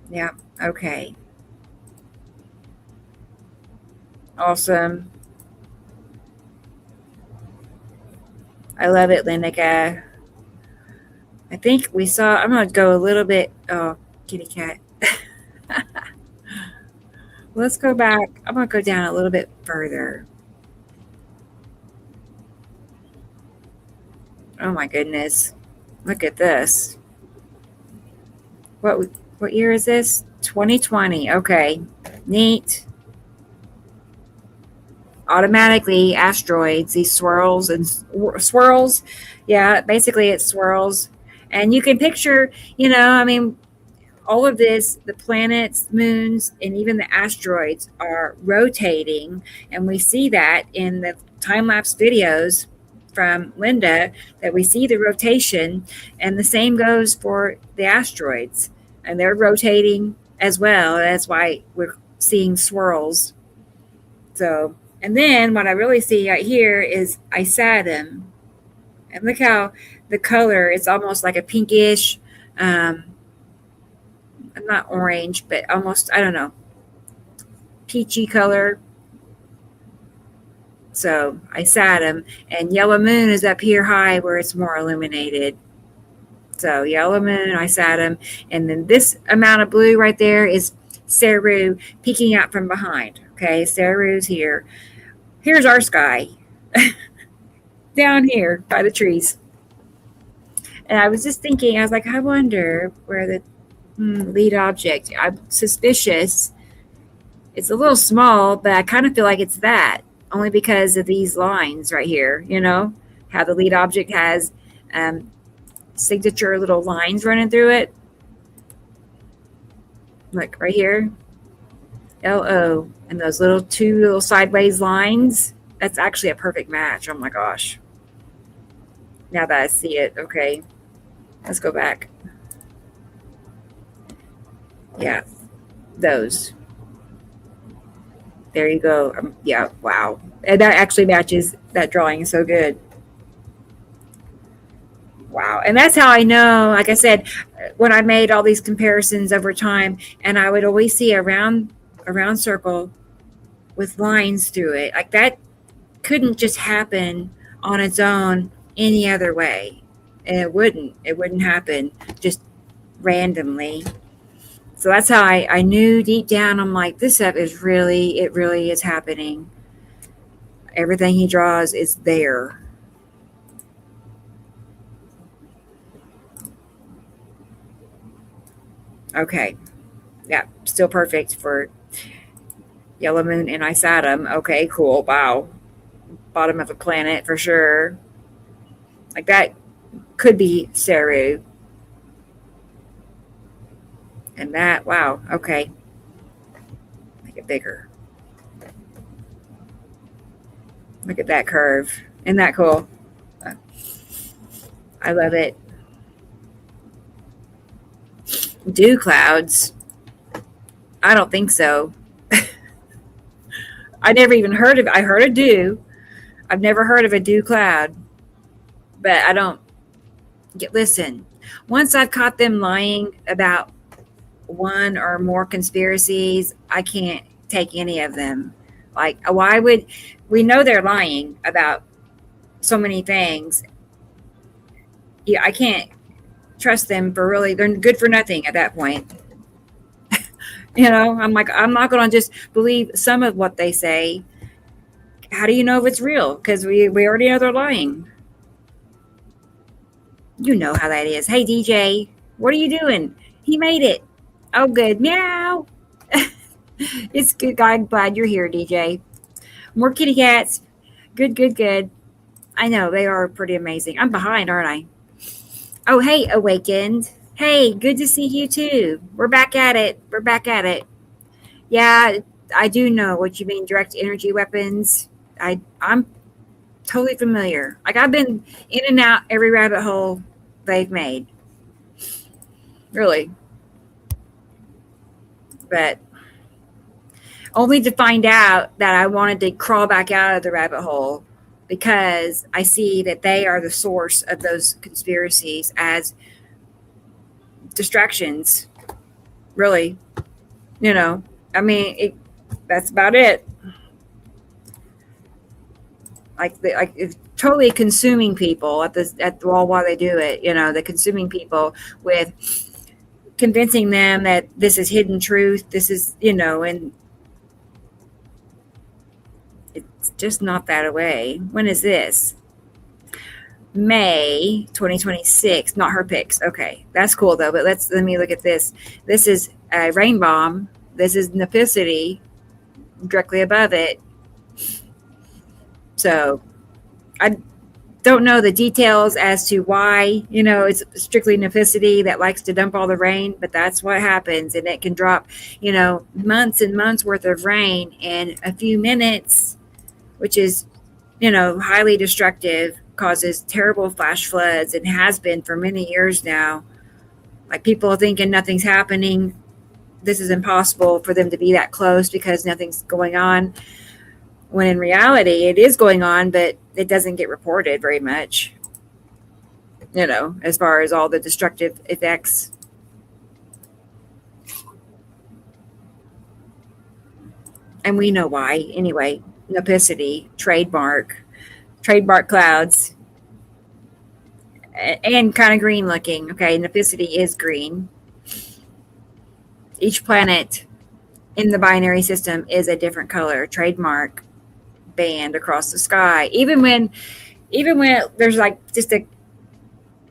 Yeah. Okay. Awesome. I love it, Linica. I think we saw, I'm going to go a little bit, oh, kitty cat. Let's go back. I'm going to go down a little bit further. Oh my goodness. Look at this. What year is this? 2020. Okay. Neat. Automatically asteroids, these swirls and swirls. Yeah, basically it swirls. And you can picture, I mean, all of this, the planets, moons, and even the asteroids are rotating. And we see that in the time-lapse videos from Linda, that we see the rotation. And the same goes for the asteroids. And they're rotating as well. That's why we're seeing swirls. So, and then what I really see right here is Isatum. And look how the color, it's almost like a pinkish, not orange, but almost, I don't know, peachy color. So I sat them, and yellow moon is up here high where it's more illuminated. So yellow moon, I sat them, and then this amount of blue right there is Ceru peeking out from behind. Okay, Ceru's here. Here's our sky down here by the trees. And I was just thinking, I was like, I wonder where the lead object. I'm suspicious. It's a little small, but I kind of feel like it's that only because of these lines right here. You know how the lead object has signature little lines running through it. Like right here, LO, and those two little sideways lines. That's actually a perfect match. Oh my gosh. Now that I see it, okay, let's go back. Yeah, those. There you go. Yeah, wow. And that actually matches that drawing so good. Wow. And that's how I know, like I said, when I made all these comparisons over time, and I would always see a round circle with lines through it. Like that couldn't just happen on its own any other way. And it wouldn't happen just randomly. So that's how I knew deep down, I'm like, this stuff is really is happening. Everything he draws is there. Okay. Yeah, still perfect for yellow moon and Isatum. Okay, cool. Wow. Bottom of a planet for sure. Like that could be Ceru. And that, wow, okay. Make it bigger. Look at that curve. Isn't that cool? I love it. Dew clouds? I don't think so. I never even heard of it. I heard of dew. I've never heard of a dew cloud. But I don't listen. Once I've caught them lying about one or more conspiracies, I can't take any of them. Like, why would we know they're lying about so many things? Yeah, I can't trust them for really. They're good for nothing at that point. I'm like, I'm not going to just believe some of what they say. How do you know if it's real? Because we already know they're lying. You know how that is. Hey, DJ, what are you doing? He made it. Oh, good. Meow. It's good. I'm glad you're here, DJ. More kitty cats. Good. I know, they are pretty amazing. I'm behind, aren't I? Oh, hey, Awakened. Hey, good to see you too. We're back at it. Yeah, I do know what you mean, direct energy weapons. I'm totally familiar. Like, I've been in and out every rabbit hole they've made. Really. But only to find out that I wanted to crawl back out of the rabbit hole because I see that they are the source of those conspiracies as distractions. Really. I mean, that's about it. Like it's totally consuming people at the wall while they do it. The consuming people with convincing them that this is hidden truth. This is, and it's just not that way. When is this? May 2026. Not her pics. Okay, that's cool though. But let me look at this. This is a rain bomb. This is Nipicity directly above it. So I don't know the details as to why, it's strictly Nipicity that likes to dump all the rain, but that's what happens. And it can drop, months and months worth of rain in a few minutes, which is, highly destructive, causes terrible flash floods and has been for many years now. Like, people are thinking nothing's happening. This is impossible for them to be that close because nothing's going on. When in reality, it is going on, but it doesn't get reported very much, as far as all the destructive effects. And we know why, anyway. Nipicity trademark clouds, and kind of green looking. Okay, Nipicity is green. Each planet in the binary system is a different color, trademark band across the sky. Even when there's like just a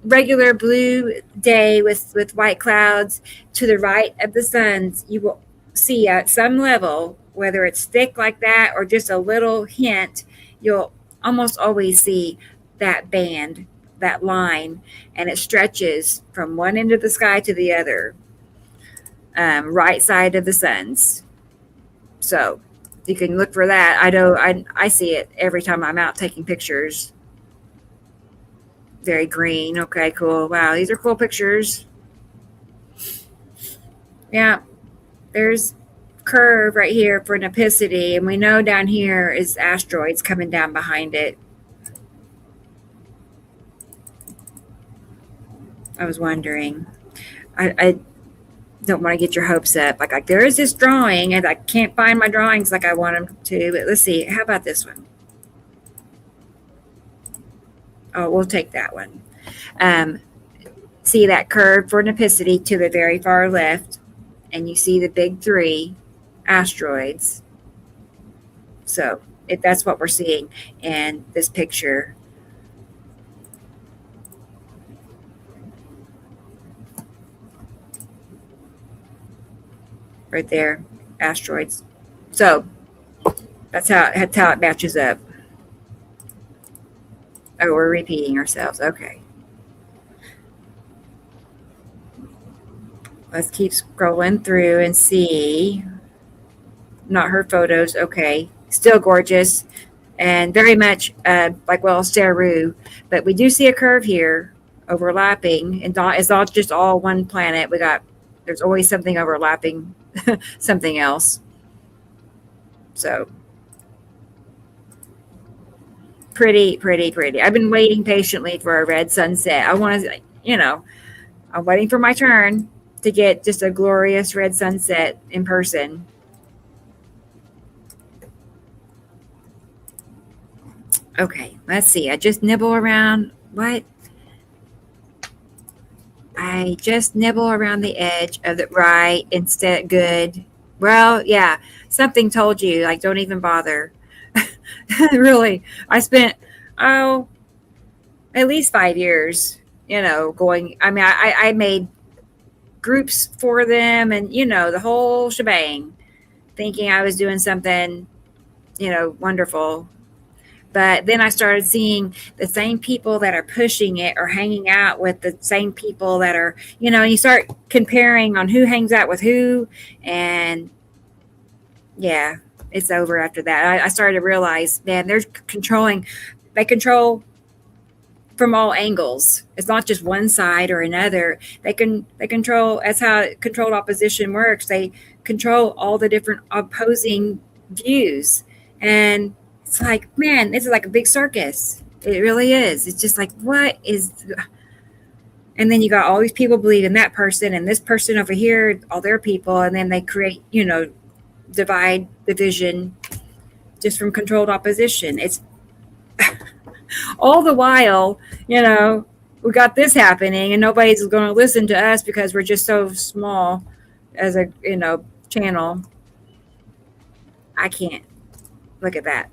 regular blue day with white clouds to the right of the suns, you will see at some level, whether it's thick like that or just a little hint, you'll almost always see that band, that line, and it stretches from one end of the sky to the other, right side of the suns. So you can look for that. I know I see it every time I'm out taking pictures. Very green. Okay, cool. Wow, these are cool pictures. Yeah, there's curve right here for Nipicity, and we know down here is asteroids coming down behind it. I was wondering. I don't want to get your hopes up. Like there is this drawing, and I can't find my drawings like I want them to. But let's see. How about this one? Oh, we'll take that one. See that curve for Nipicity to the very far left, and you see the big three asteroids. So that's what we're seeing in this picture. Right there, asteroids. So that's how it matches up. Oh, we're repeating ourselves. Okay. Let's keep scrolling through and see. Not her photos. Okay. Still gorgeous and very much like, well, Saru. But we do see a curve here overlapping, and it's all just all one planet. There's always something overlapping something else. So pretty. I've been waiting patiently for a red sunset. I'm waiting for my turn to get just a glorious red sunset in person. Okay, let's see. I just nibble around. What? I just nibble around the edge of the right instead. Good. Well, yeah, something told you, like, don't even bother. Really, I spent, at least 5 years, going. I mean, I made groups for them and, the whole shebang, thinking I was doing something, wonderful. But then I started seeing the same people that are pushing it or hanging out with the same people that are, and you start comparing on who hangs out with who. And yeah, it's over after that. I started to realize, man, they control from all angles. It's not just one side or another. They control, that's how controlled opposition works. They control all the different opposing views. And it's like, man, this is like a big circus. It really is. It's just like, what is, and then you got all these people believing that person and this person over here, all their people, and then they create, divide, division, just from controlled opposition. It's all the while, we got this happening, and nobody's going to listen to us because we're just so small as a, channel. I can't look at that.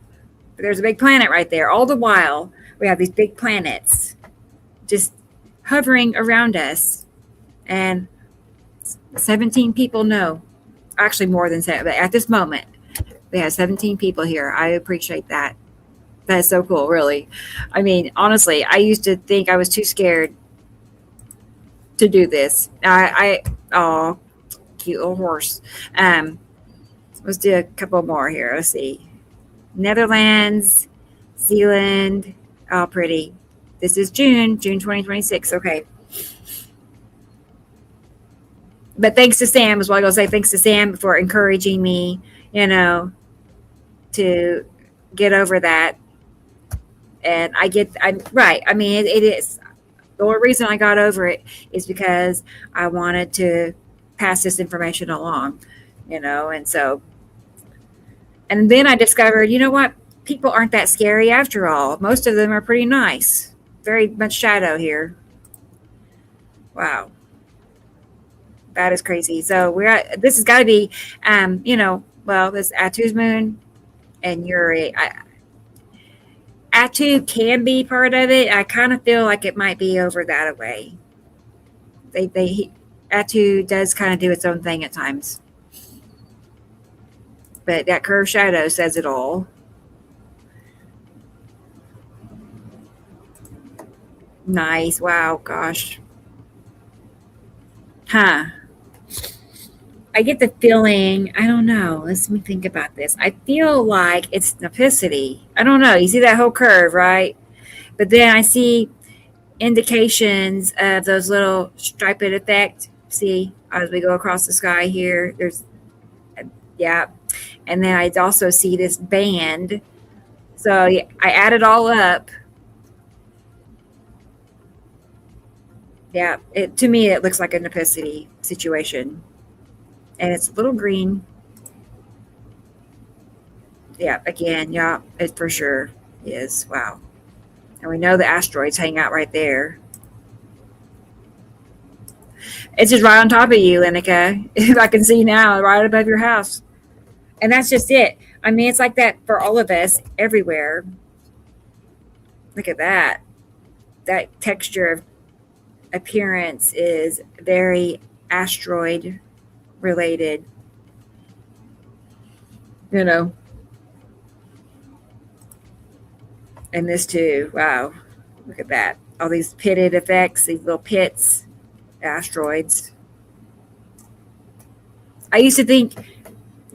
But there's a big planet right there. All the while, we have these big planets just hovering around us. And 17 people know. Actually, more than 7. But at this moment, we have 17 people here. I appreciate that. That is so cool, really. I mean, honestly, I used to think I was too scared to do this. Oh, cute little horse. Let's do a couple more here. Let's see. Netherlands, Zealand. Oh, pretty. This is June 2026. Okay. But thanks to Sam is what I'm going to say. Thanks to Sam for encouraging me, to get over that. And I'm right. I mean, it is. The only reason I got over it is because I wanted to pass this information along, and so And then I discovered, you know what? People aren't that scary after all. Most of them are pretty nice. Very much shadow here. Wow. That is crazy. So we're at, this has got to be, well, this Atu's moon and Uri. Atu can be part of it. I kind of feel like it might be over that way. Atu does kind of do its own thing at times, but that curved shadow says it all. Nice. Wow. Gosh. Huh. I get the feeling, I don't know. Let me think about this. I feel like it's Nepicity. I don't know. You see that whole curve, right? But then I see indications of those little striped effect. See, as we go across the sky here, yeah. And then I also see this band. So yeah, I add it all up. Yeah, to me, it looks like a Nepicity situation. And it's a little green. Yeah, again, yeah, it for sure is. Wow. And we know the asteroids hang out right there. It's just right on top of you, Linica. If I can see now, right above your house. And that's just it. I mean, it's like that for all of us everywhere. Look at that. That texture of appearance is very asteroid related. You know. And this too. Wow. Look at that. All these pitted effects, these little pits, asteroids. I used to think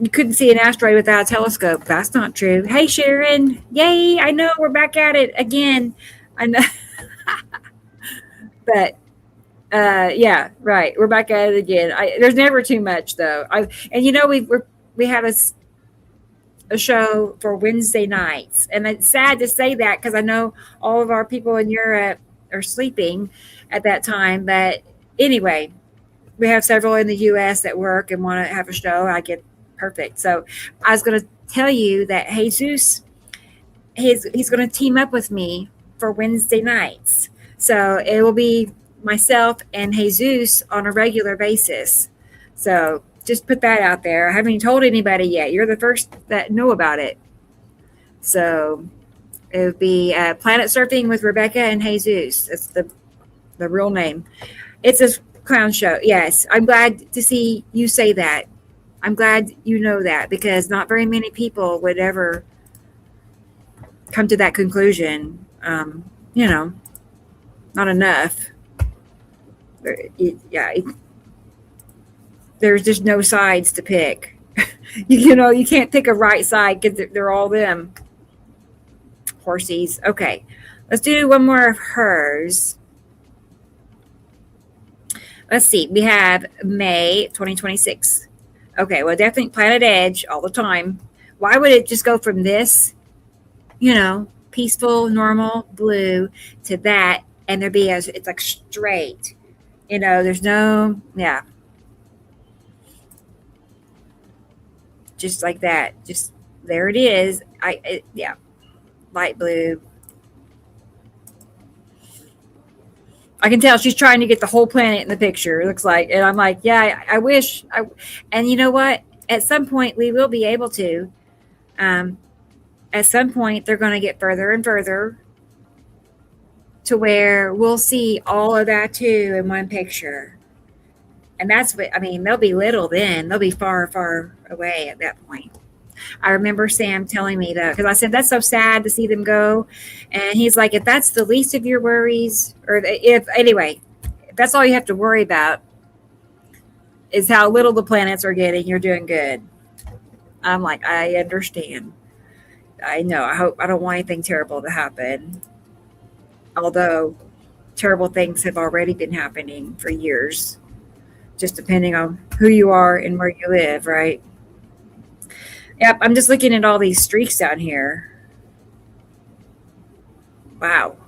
you couldn't see an asteroid without a telescope. That's not true. Hey, Sharon. Yay. I know we're back at it again. I know. But yeah, right. We're back at it again. There's never too much though. And you know, we have a show for Wednesday nights. And it's sad to say that because I know all of our people in Europe are sleeping at that time. But anyway, we have several in the US that work and want to have a show. I get perfect. So I was going to tell you that Jesus, he's going to team up with me for Wednesday nights. So it will be myself and Jesus on a regular basis. So just put that out there. I haven't told anybody yet. You're the first that know about it. So it would be Planet Surfing with Rebecca and Jesus. That's the real name. It's a clown show. Yes, I'm glad to see you say that. I'm glad you know that because not very many people would ever come to that conclusion. You know, not enough. Yeah, there's just no sides to pick. You know, you can't pick a right side because they're all them. Horsies. Okay, let's do one more of hers. Let's see. We have May 2026. Okay, well, definitely Planet Edge all the time. Why would it just go from this, peaceful, normal blue to that, and there be it's like straight. There's no, yeah, just like that. Just there it is. Yeah, light blue. I can tell she's trying to get the whole planet in the picture. It looks like, and I'm like, yeah, I wish. And you know what? At some point, we will be able to. At some point, they're going to get further and further to where we'll see all of that too in one picture. And that's what I mean. They'll be little then. They'll be far, far away at that point. I remember Sam telling me that because I said that's so sad to see them go, and he's like, if that's the least of your worries, or if that's all you have to worry about is how little the planets are getting, you're doing good. I'm like, I understand. I know. I don't want anything terrible to happen. Although terrible things have already been happening for years, just depending on who you are and where you live, right? Yep, I'm just looking at all these streaks down here. Wow.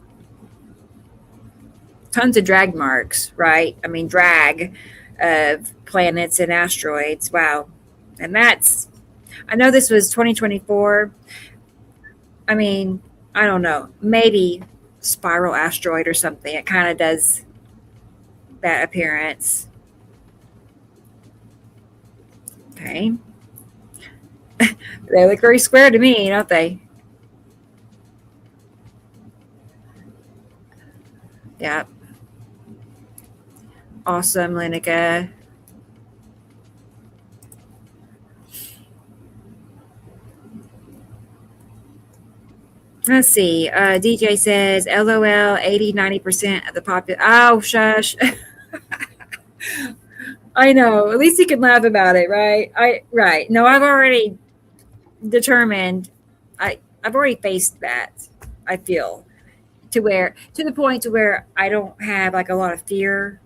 Tons of drag marks, right? I mean, drag of planets and asteroids. Wow. And that's I know this was 2024. I mean, I don't know. Maybe spiral asteroid or something. It kind of does that appearance. Okay. They look very square to me, don't they? Yeah. Awesome, Linica. Let's see. DJ says, LOL, 80-90% of the population. Oh, shush. I know. At least you can laugh about it, right? Right. No, I've already determined. I've already faced that. I feel to the point to where I don't have like a lot of fear.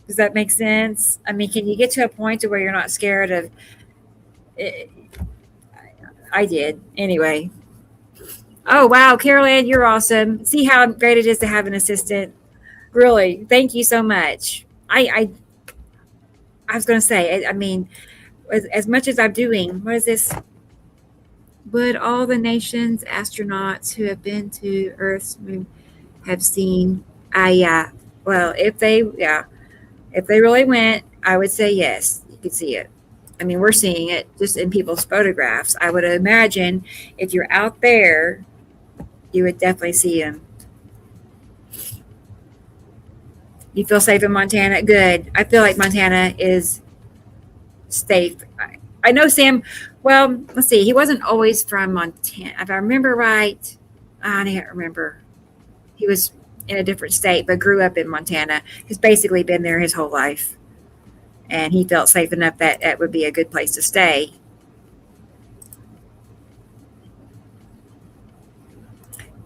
Does that make sense? I mean, can you get to a point to where you're not scared of it? I did anyway. Oh wow, Carol Ann, you're awesome. See how great it is to have an assistant. Really, thank you so much. I was going to say, I mean, as much as I'm doing, what is this? Would all the nations astronauts who have been to Earth's moon have seen? Yeah. Well, if they really went, I would say yes. You could see it. I mean, we're seeing it just in people's photographs. I would imagine if you're out there, you would definitely see them. You feel safe in Montana? Good. I feel like Montana is safe. I know Sam. Well, let's see. He wasn't always from Montana. If I remember right, I can't remember. He was in a different state, but grew up in Montana. He's basically been there his whole life. And he felt safe enough that that would be a good place to stay.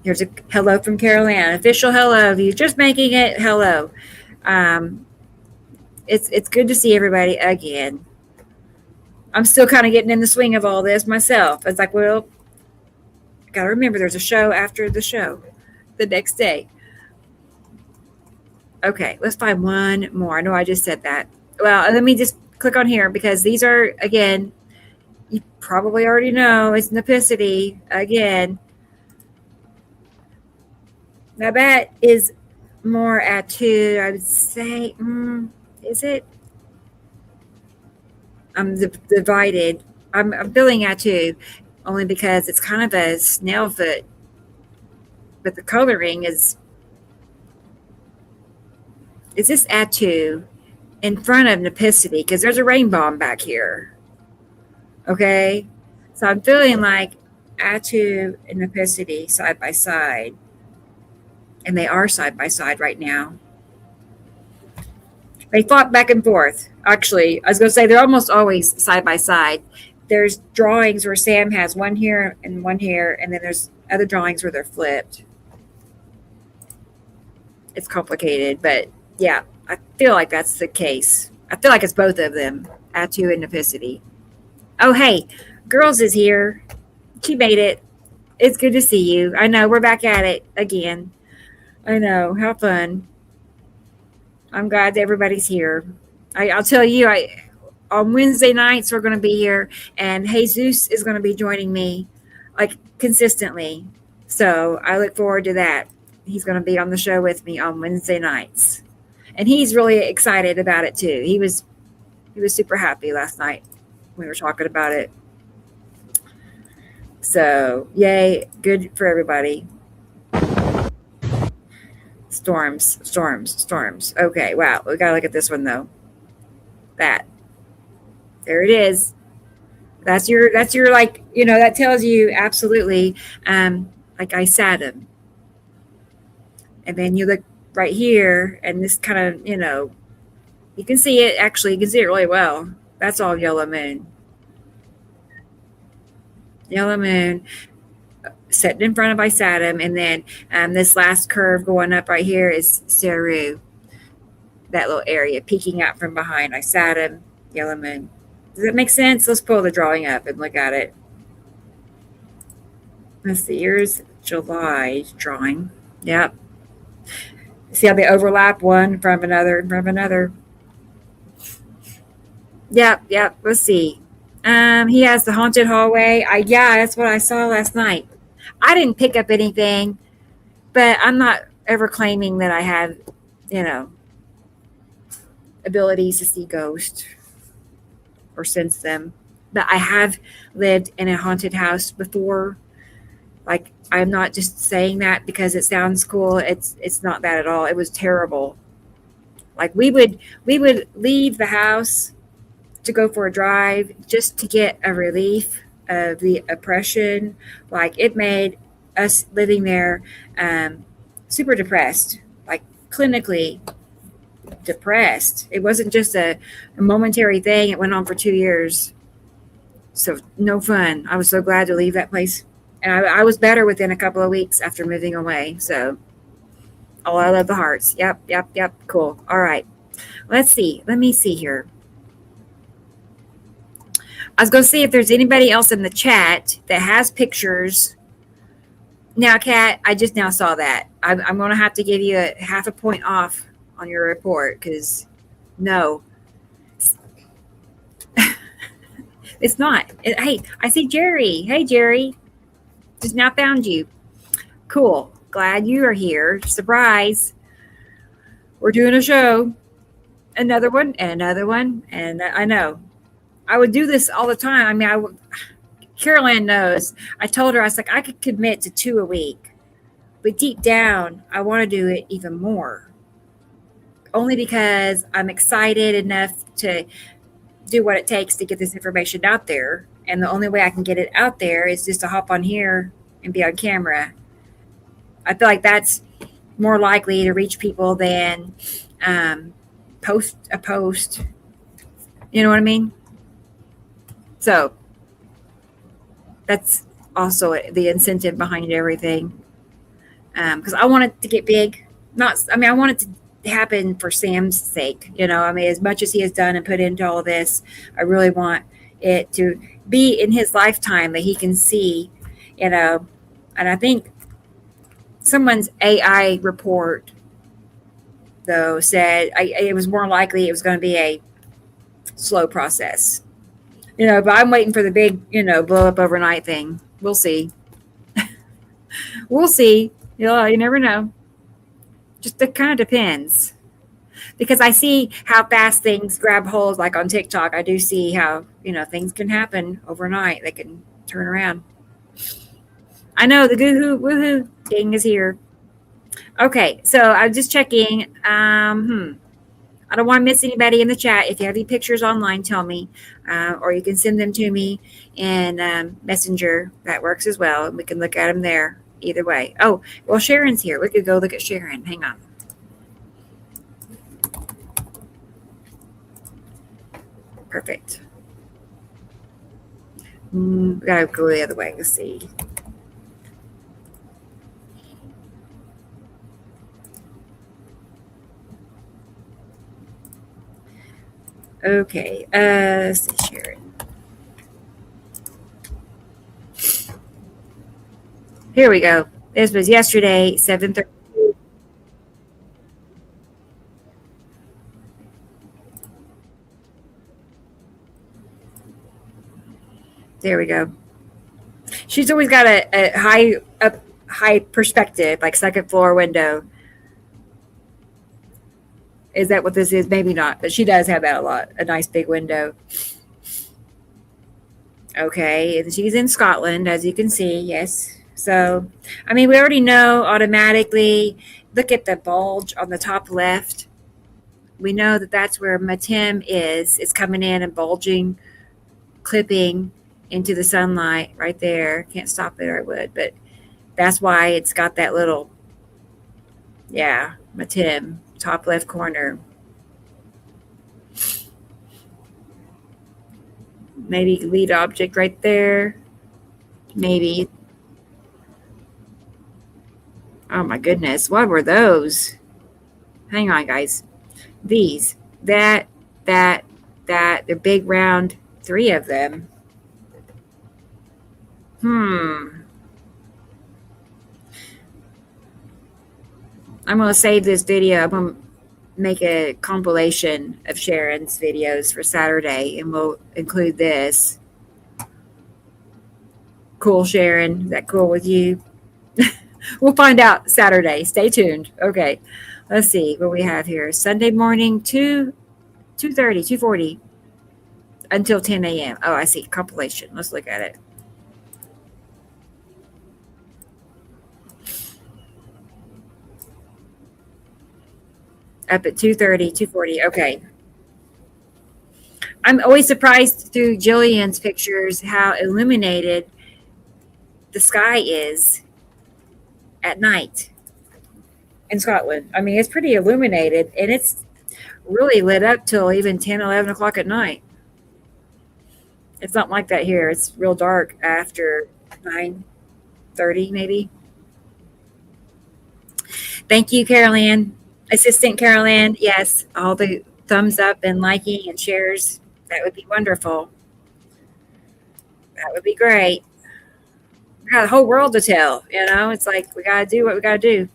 Here's a hello from Carol Ann. Official hello. If you're just making it, hello. Um, it's good to see everybody again. I'm still kind of getting in the swing of all this myself. It's like, well, gotta remember there's a show after the show the next day. Okay, let's find one more. I know I just said that. Well, let me just click on here because these are, again, you probably already know it's Nepicity again. Now that is more at two, I would say. Is it? I'm divided. I'm feeling at two only because it's kind of a snail foot, but the coloring is this at two in front of Nepicity because there's a rain bomb back here. Okay, so I'm feeling like Atu and Nepicity side by side, and they are side by side right now. They fought back and forth. Actually, I was going to say they're almost always side by side. There's drawings where Sam has one here, and then there's other drawings where they're flipped. It's complicated, but yeah, I feel like that's the case. I feel like it's both of them, Atu and Nepicity. Oh, hey, Girls is here. She made it. It's good to see you. I know, we're back at it again. I know, how fun. I'm glad that everybody's here. I'll tell you, on Wednesday nights we're going to be here, and Jesus is going to be joining me like consistently. So I look forward to that. He's going to be on the show with me on Wednesday nights, and he's really excited about it too. He was super happy last night when we were talking about it. So yay, good for everybody. Storms. Okay, wow. We gotta look at this one though. There it is. That's your like, that tells you absolutely, like I sat him. And then you look right here, and this kind of, you can see it. Actually, you can see it really well. That's all yellow moon. Yellow moon sitting in front of Isatum, and then this last curve going up right here is Saru. That little area peeking out from behind Isatum, yellow moon. Does that make sense? Let's pull the drawing up and look at it. Let's see. Here's July's drawing. Yep. See how they overlap one from another. Yep. Let's see. He has the haunted hallway. Yeah, that's what I saw last night. I didn't pick up anything, but I'm not ever claiming that I have, you know, abilities to see ghosts or sense them. But I have lived in a haunted house before. Like, I'm not just saying that because it sounds cool. It's not that at all. It was terrible. Like, we would leave the house to go for a drive just to get a relief of the oppression. Like, it made us living there super depressed, like clinically depressed. It wasn't just a momentary thing. It went on for 2 years. So no fun. I was so glad to leave that place. And I was better within a couple of weeks after moving away. So, oh, I love the hearts. Yep, yep, yep. Cool. All right. Let's see. Let me see here. I was going to see if there's anybody else in the chat that has pictures. Now, Kat, I just now saw that. I'm going to have to give you a half a point off on your report because no, it's not. Hey, I see Jerry. Hey, Jerry. Just now found you. Cool. Glad you are here. Surprise. We're doing a show. Another one and another one. And I know. I would do this all the time. I mean, Carol knows. I told her, I was like, I could commit to 2 a week. But deep down, I want to do it even more. Only because I'm excited enough to do what it takes to get this information out there. And the only way I can get it out there is just to hop on here and be on camera. I feel like that's more likely to reach people than post a post. You know what I mean? So that's also the incentive behind everything. Because I want it to get big. I want it to happen for Sam's sake. You know, I mean, as much as he has done and put into all of this, I really want it to be in his lifetime that he can see, you know. And I think someone's AI report, though, said it was more likely it was going to be a slow process. You know, but I'm waiting for the big, blow up overnight thing. We'll see. We'll see. You never know. Just it kind of depends. Because I see how fast things grab hold, like on TikTok. I do see how, things can happen overnight. They can turn around. I know the woohoo ding is here. Okay, so I'm just checking. I don't want to miss anybody in the chat. If you have any pictures online, tell me, or you can send them to me in Messenger. That works as well. We can look at them there. Either way. Oh, well, Sharon's here. We could go look at Sharon. Hang on. Perfect. We gotta go the other way. Let's see. Okay. Let's see, Sharon. Here we go. This was yesterday, 7:30. There we go. She's always got a high perspective, like second floor window. Is that what this is? Maybe not, but she does have that a lot. A nice big window. Okay, and she's in Scotland, as you can see. Yes. So, I mean, we already know automatically. Look at the bulge on the top left. We know that that's where Matim is. It's coming in and bulging, clipping into the sunlight right there. Can't stop it or I would, but that's why it's got that little, Matim, top left corner. Maybe lead object right there. Maybe. Oh my goodness, what were those? Hang on, guys. These, that, they're big round, 3 of them. I'm going to save this video. I'm going to make a compilation of Sharon's videos for Saturday, and we'll include this. cool, Sharon? Is that cool with you? We'll find out Saturday. Stay tuned. Okay. Let's see what we have here. Sunday morning, 2:30, 2:40 until 10 a.m. Oh, I see. Compilation. Let's look at it. Up at 2:30, 2:40. Okay. I'm always surprised through Jillian's pictures how illuminated the sky is at night in Scotland. I mean, it's pretty illuminated and it's really lit up till even 10, 11 o'clock at night. It's not like that here. It's real dark after 9:30, maybe. Thank you, Carol Ann. Assistant Carol Ann. Yes, all the thumbs up and liking and shares. That would be wonderful. That would be great. We got a whole world to tell. It's like we got to do what we got to do.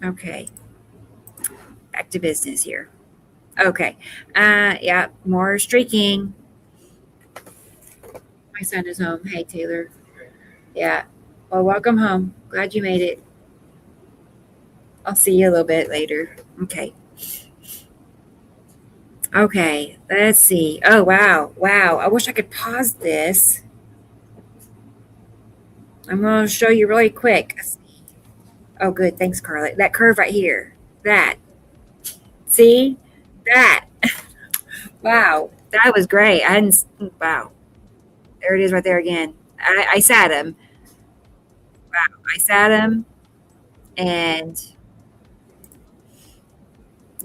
Okay. Back to business here. Okay. Yeah, more streaking. My son is home. Hey, Taylor. Yeah. Well, welcome home. Glad you made it. I'll see you a little bit later. Okay. Okay. Let's see. Oh, wow. Wow. I wish I could pause this. I'm going to show you really quick. Oh, good. Thanks, Carla. That curve right here. That. See? That. Wow. That was great. I hadn't. Wow. There it is right there again. I sat him. Wow. I sat him and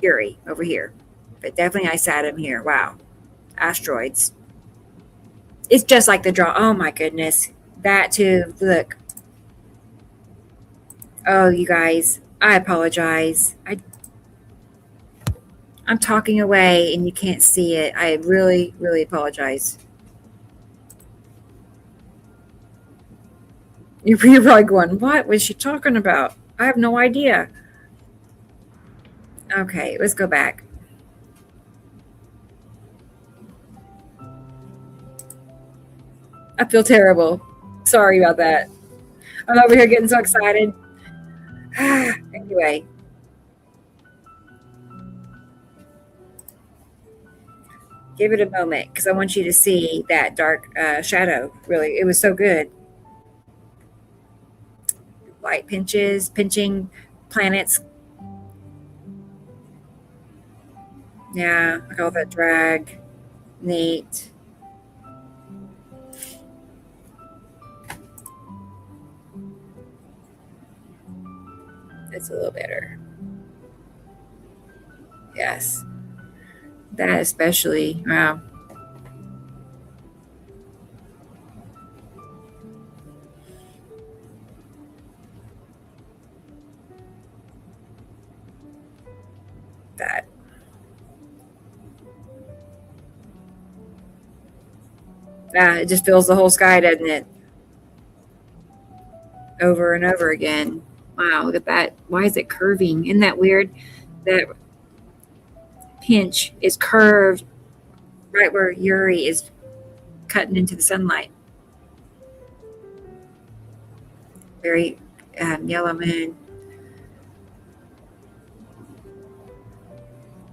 Yuri over here. But definitely I sat him here. Wow. Asteroids. It's just like the draw. Oh, my goodness. That too. Look. Oh, you guys. I apologize. I'm talking away and you can't see it. I really, really apologize. You're probably going, what was she talking about? I have no idea. Okay, let's go back. I feel terrible. Sorry about that. I'm over here getting so excited. Anyway. Give it a moment because I want you to see that dark shadow. Really, it was so good. Light pinching planets. Yeah, like all that drag. Neat. It's a little better. Yes. That especially. Wow. That. It just fills the whole sky, doesn't it? Over and over again. Wow, look at that. Why is it curving? Isn't that weird? That pinch is curved right where Yuri is cutting into the sunlight. Very yellow moon.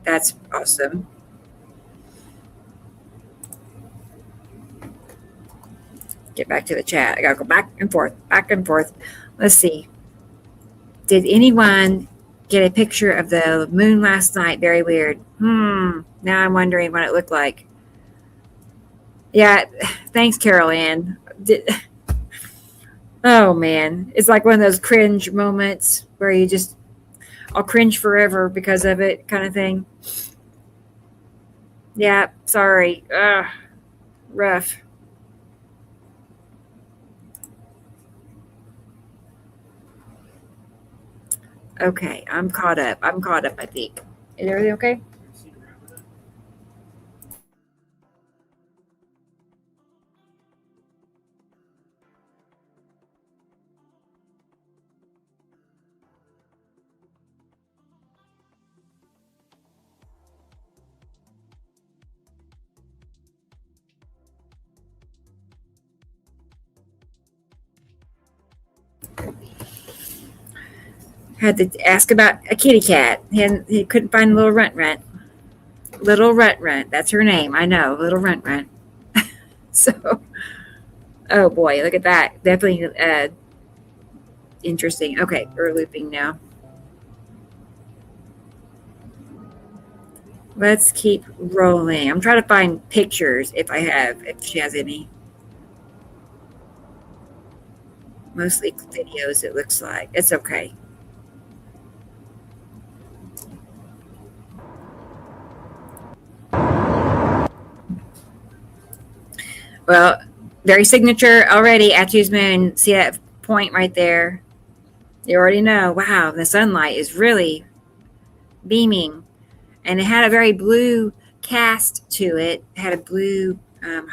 That's awesome. Get back to the chat. I gotta go back and forth, back and forth. Let's see. Did anyone get a picture of the moon last night? Very weird. Now I'm wondering what it looked like. Yeah, thanks, Carol Ann. Oh man, it's like one of those cringe moments where you just, I'll cringe forever because of it, kind of thing. Yeah, sorry. Rough. Okay, I'm caught up. I think. Is everything okay? Had to ask about a kitty cat. He couldn't find little runt runt. Little runt runt. That's her name. I know. Little runt runt. So, oh boy, look at that. Definitely interesting. Okay, we're looping now. Let's keep rolling. I'm trying to find pictures if she has any. Mostly videos, it looks like. It's okay. Well, very signature already at Tu's Moon. See that point right there? You already know. Wow, the sunlight is really beaming. And it had a very blue cast to it. It had a blue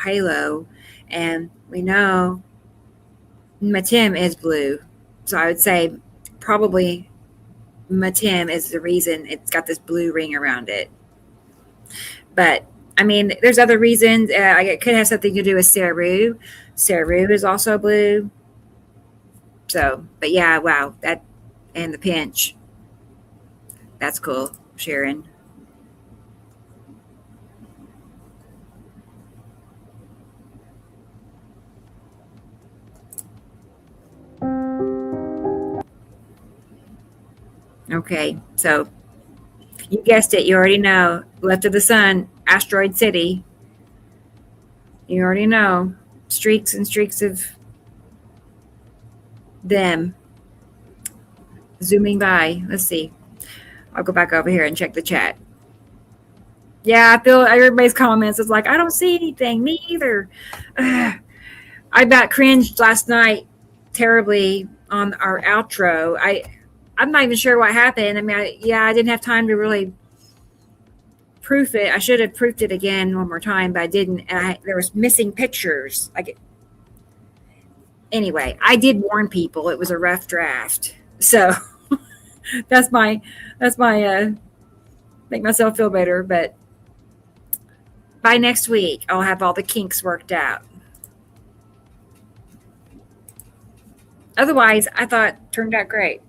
halo. And we know Matim is blue. So I would say probably Matim is the reason it's got this blue ring around it. But I mean, there's other reasons. It could have something to do with Saru. Saru is also blue. So, but yeah, wow, that and the pinch. That's cool, Sharon. Okay, so you guessed it. You already know. Left of the sun, asteroid city. You already know. Streaks and streaks of them zooming by. Let's see. I'll go back over here and check the chat. Yeah, I feel everybody's comments is like, I don't see anything. Me either. I about cringed last night terribly on our outro. I'm not even sure what happened. I mean, I didn't have time to really proof it. I should have proofed it again one more time, but I didn't. And there was missing pictures. Anyway, I did warn people it was a rough draft. So that's my make myself feel better. But by next week, I'll have all the kinks worked out. Otherwise, I thought turned out great.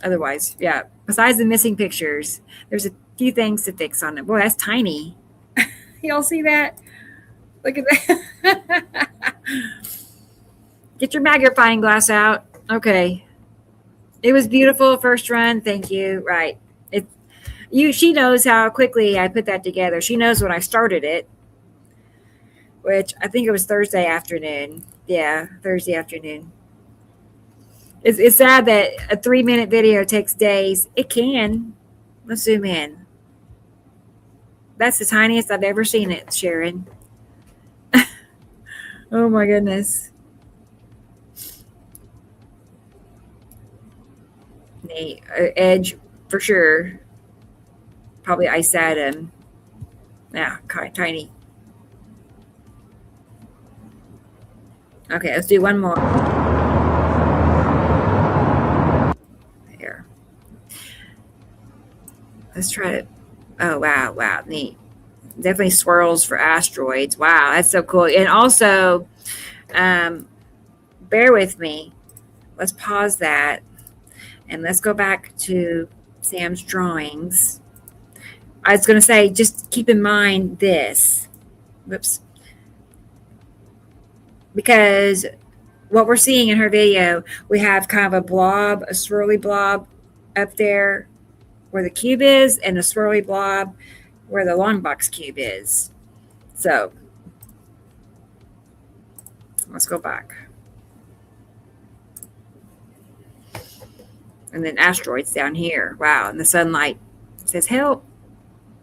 Otherwise, yeah. Besides the missing pictures, there's a few things to fix on it. Boy, that's tiny. Y'all see that? Look at that. Get your magnifying glass out. Okay. It was beautiful first run. Thank you. Right. She knows how quickly I put that together. She knows when I started it, which I think it was Thursday afternoon. Yeah, Thursday afternoon. It's sad that a 3-minute video takes days. It can. Let's zoom in. That's the tiniest I've ever seen it, Sharon. Oh my goodness. The edge for sure. Probably Isatum. Yeah, tiny. Okay, let's do one more. There. Let's try it. Oh, wow, neat. Definitely swirls for asteroids. Wow, that's so cool. And also, bear with me. Let's pause that. And let's go back to Sam's drawings. I was going to say, just keep in mind this. Whoops. Because what we're seeing in her video, we have kind of a blob, a swirly blob up there where the cube is, and a swirly blob where the long box cube is. So let's go back. And then asteroids down here. Wow, and the sunlight says help.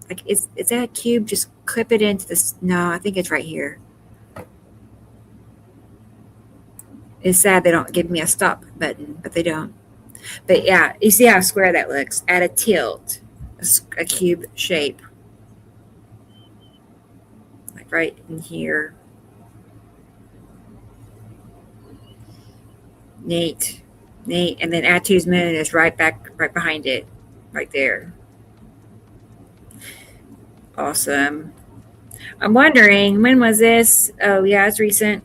Like, is that a cube? Just clip it into this. No, I think it's right here. It's sad they don't give me a stop button, but they don't. But yeah, you see how square that looks at a tilt, a cube shape. Like right in here. Neat. And then Atu's moon is right behind it, right there. Awesome. I'm wondering, when was this? Oh yeah, it's recent.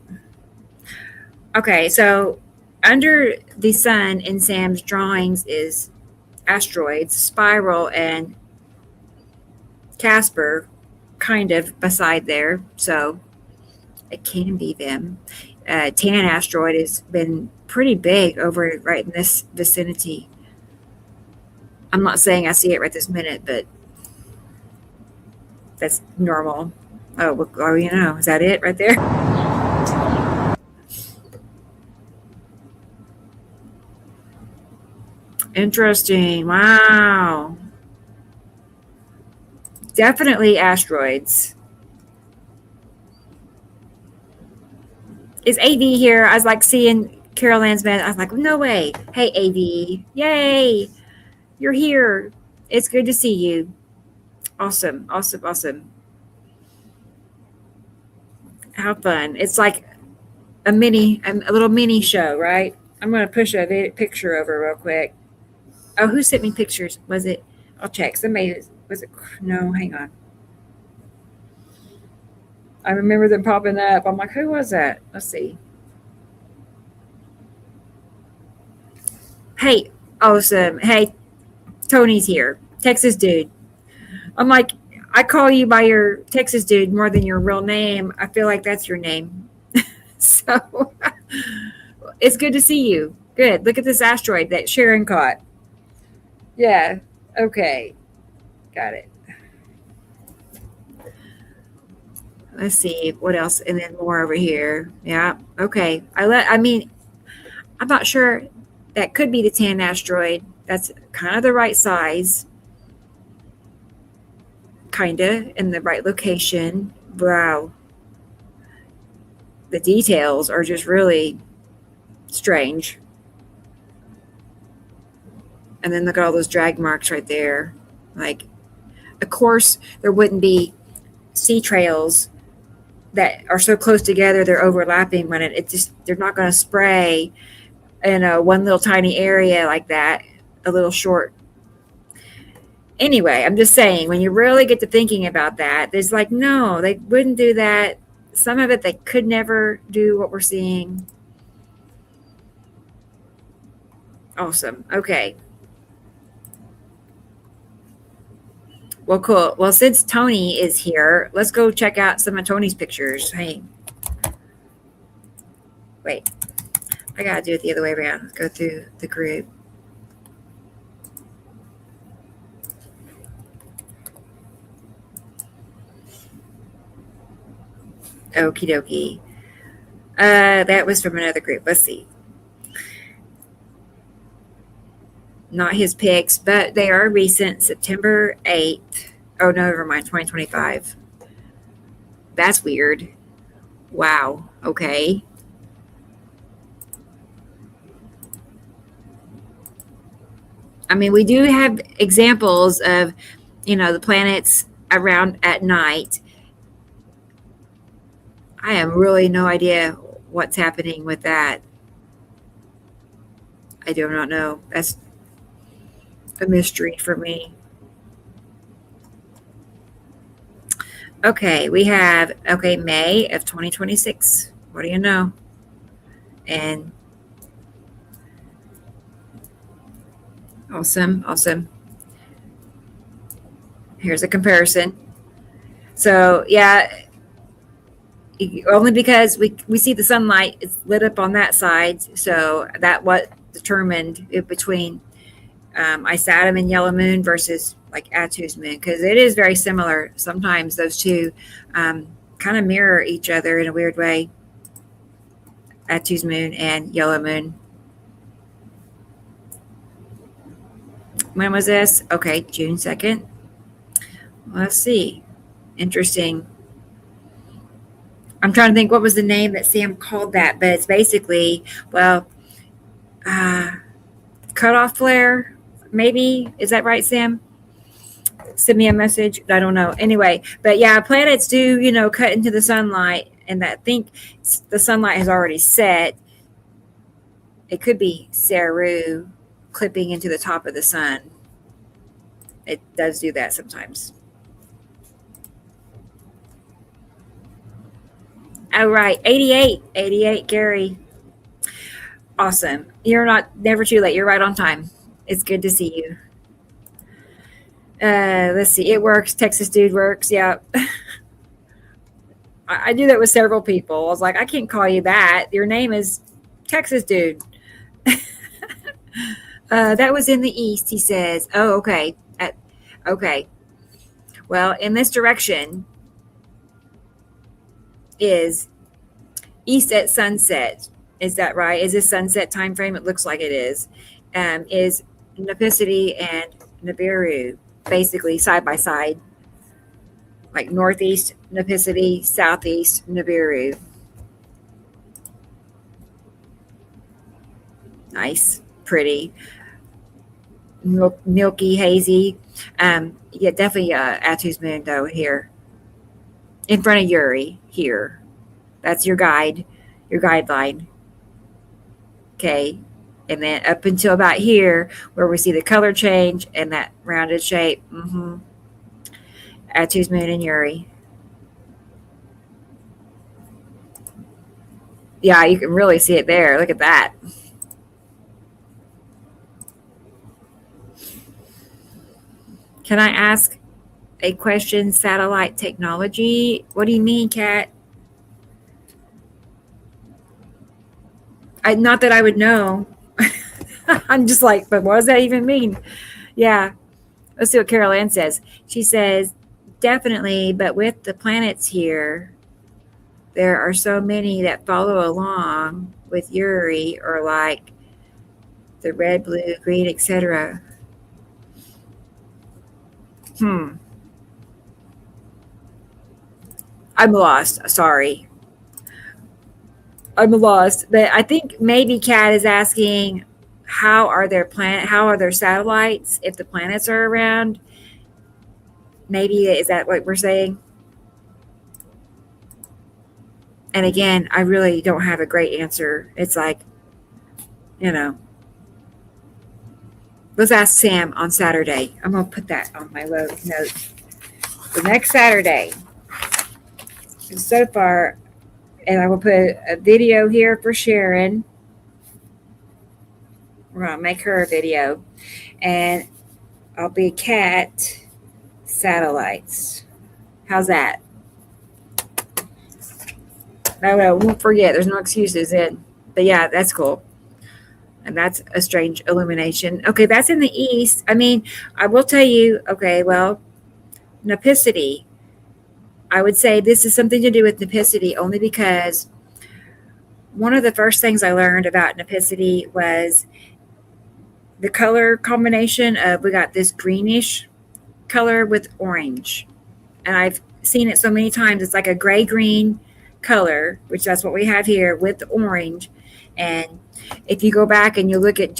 Okay, so Under the sun in Sam's drawings is asteroids, Spiral and Casper, kind of beside there. So it can be them. Tan asteroid has been pretty big over right in this vicinity. I'm not saying I see it right this minute, but that's normal. Oh, is that it right there? Interesting. Wow. Definitely asteroids. Is AV here? I was like seeing Carol Ann's man. I was like, no way. Hey, AV. Yay. You're here. It's good to see you. Awesome. Awesome. Awesome. How fun. It's like a little mini show, right? I'm going to push a picture over real quick. Oh, who sent me pictures? Was it? I'll check. Somebody, was it? No, hang on. I remember them popping up. I'm like, who was that? Let's see. Hey, awesome. Hey, Tony's here. Texas dude. I'm like, I call you by your Texas dude more than your real name. I feel like that's your name. So it's good to see you. Good. Look at this asteroid that Sharon caught. Yeah. Okay. Got it. Let's see what else, and then more over here. Yeah. Okay. I'm not sure. That could be the tan asteroid. That's kind of the right size, kind of in the right location. Wow. The details are just really strange. And then look at all those drag marks right there. Like, of course, there wouldn't be sea trails that are so close together they're overlapping when it just they're not going to spray in a one little tiny area like that, a little short. Anyway, I'm just saying, when you really get to thinking about that, there's like, no, they wouldn't do that. Some of it they could never do what we're seeing. Awesome. Okay. Well, cool. Well, since Tony is here, let's go check out some of Tony's pictures. Hey, wait. I got to do it the other way around. Let's go through the group. Okie dokie. That was from another group. Let's see. Not his pics, but they are recent. September 8th. Oh, no, never mind. 2025. That's weird. Wow. Okay. I mean, we do have examples of, the planets around at night. I have really no idea what's happening with that. I do not know. That's a mystery for me. Okay, we have, May of 2026. What do you know? And awesome, awesome. Here's a comparison. So, yeah, only because we see the sunlight is lit up on that side. So that what determined it between Isatum and Yellow Moon versus like Atu's moon, because it is very similar. Sometimes those two kind of mirror each other in a weird way. Atu's moon and Yellow Moon. When was this? Okay, June 2nd. Let's see. Interesting. I'm trying to think what was the name that Sam called that, but it's basically, cutoff flare, maybe. Is that right, Sam? Send me a message. I don't know. Anyway, but yeah, planets do, cut into the sunlight, and I think the sunlight has already set. It could be Saru clipping into the top of the sun. It does do that sometimes. Oh, right. 88, Gary. Awesome. You're never too late. You're right on time. It's good to see you. Let's see. It works. Texas dude works. Yeah. I do that with several people. I was like, I can't call you that. Your name is Texas dude. That was in the east, he says. Oh, okay. Okay. Well, in this direction is east at sunset. Is that right? Is this sunset time frame? It looks like it is. Is Nepicity and Nibiru basically side by side, like northeast Nepicity, southeast Nibiru. Nice, pretty, milky, hazy. Yeah, definitely Atu's moon though here in front of Uri here. That's your guideline. Okay. And then up until about here, where we see the color change and that rounded shape. Atu's moon and Uri. Yeah, you can really see it there. Look at that. Can I ask a question? Satellite technology? What do you mean, Kat? Not that I would know. I'm just like, but what does that even mean? Yeah. Let's see what Carol Ann says. She says, definitely, but with the planets here, there are so many that follow along with Uri or like the red, blue, green, etc. I'm lost. Sorry. I'm lost. But I think maybe Kat is asking how are their satellites if the planets are around? Maybe is that what we're saying? And again, I really don't have a great answer. It's like, let's ask Sam on Saturday. I'm going to put that on my note. The next Saturday. So far, and I will put a video here for Sharon. We're going to make her a video. And I'll be Cat Satellites. How's that? No, I won't forget. There's no excuses in. But yeah, that's cool. And that's a strange illumination. Okay, that's in the east. I mean, I will tell you, okay, well, Nepicity. I would say this is something to do with Nepicity only because one of the first things I learned about Nepicity was the color combination of, we got this greenish color with orange. And I've seen it so many times. It's like a gray-green color, which that's what we have here with the orange. And if you go back and you look at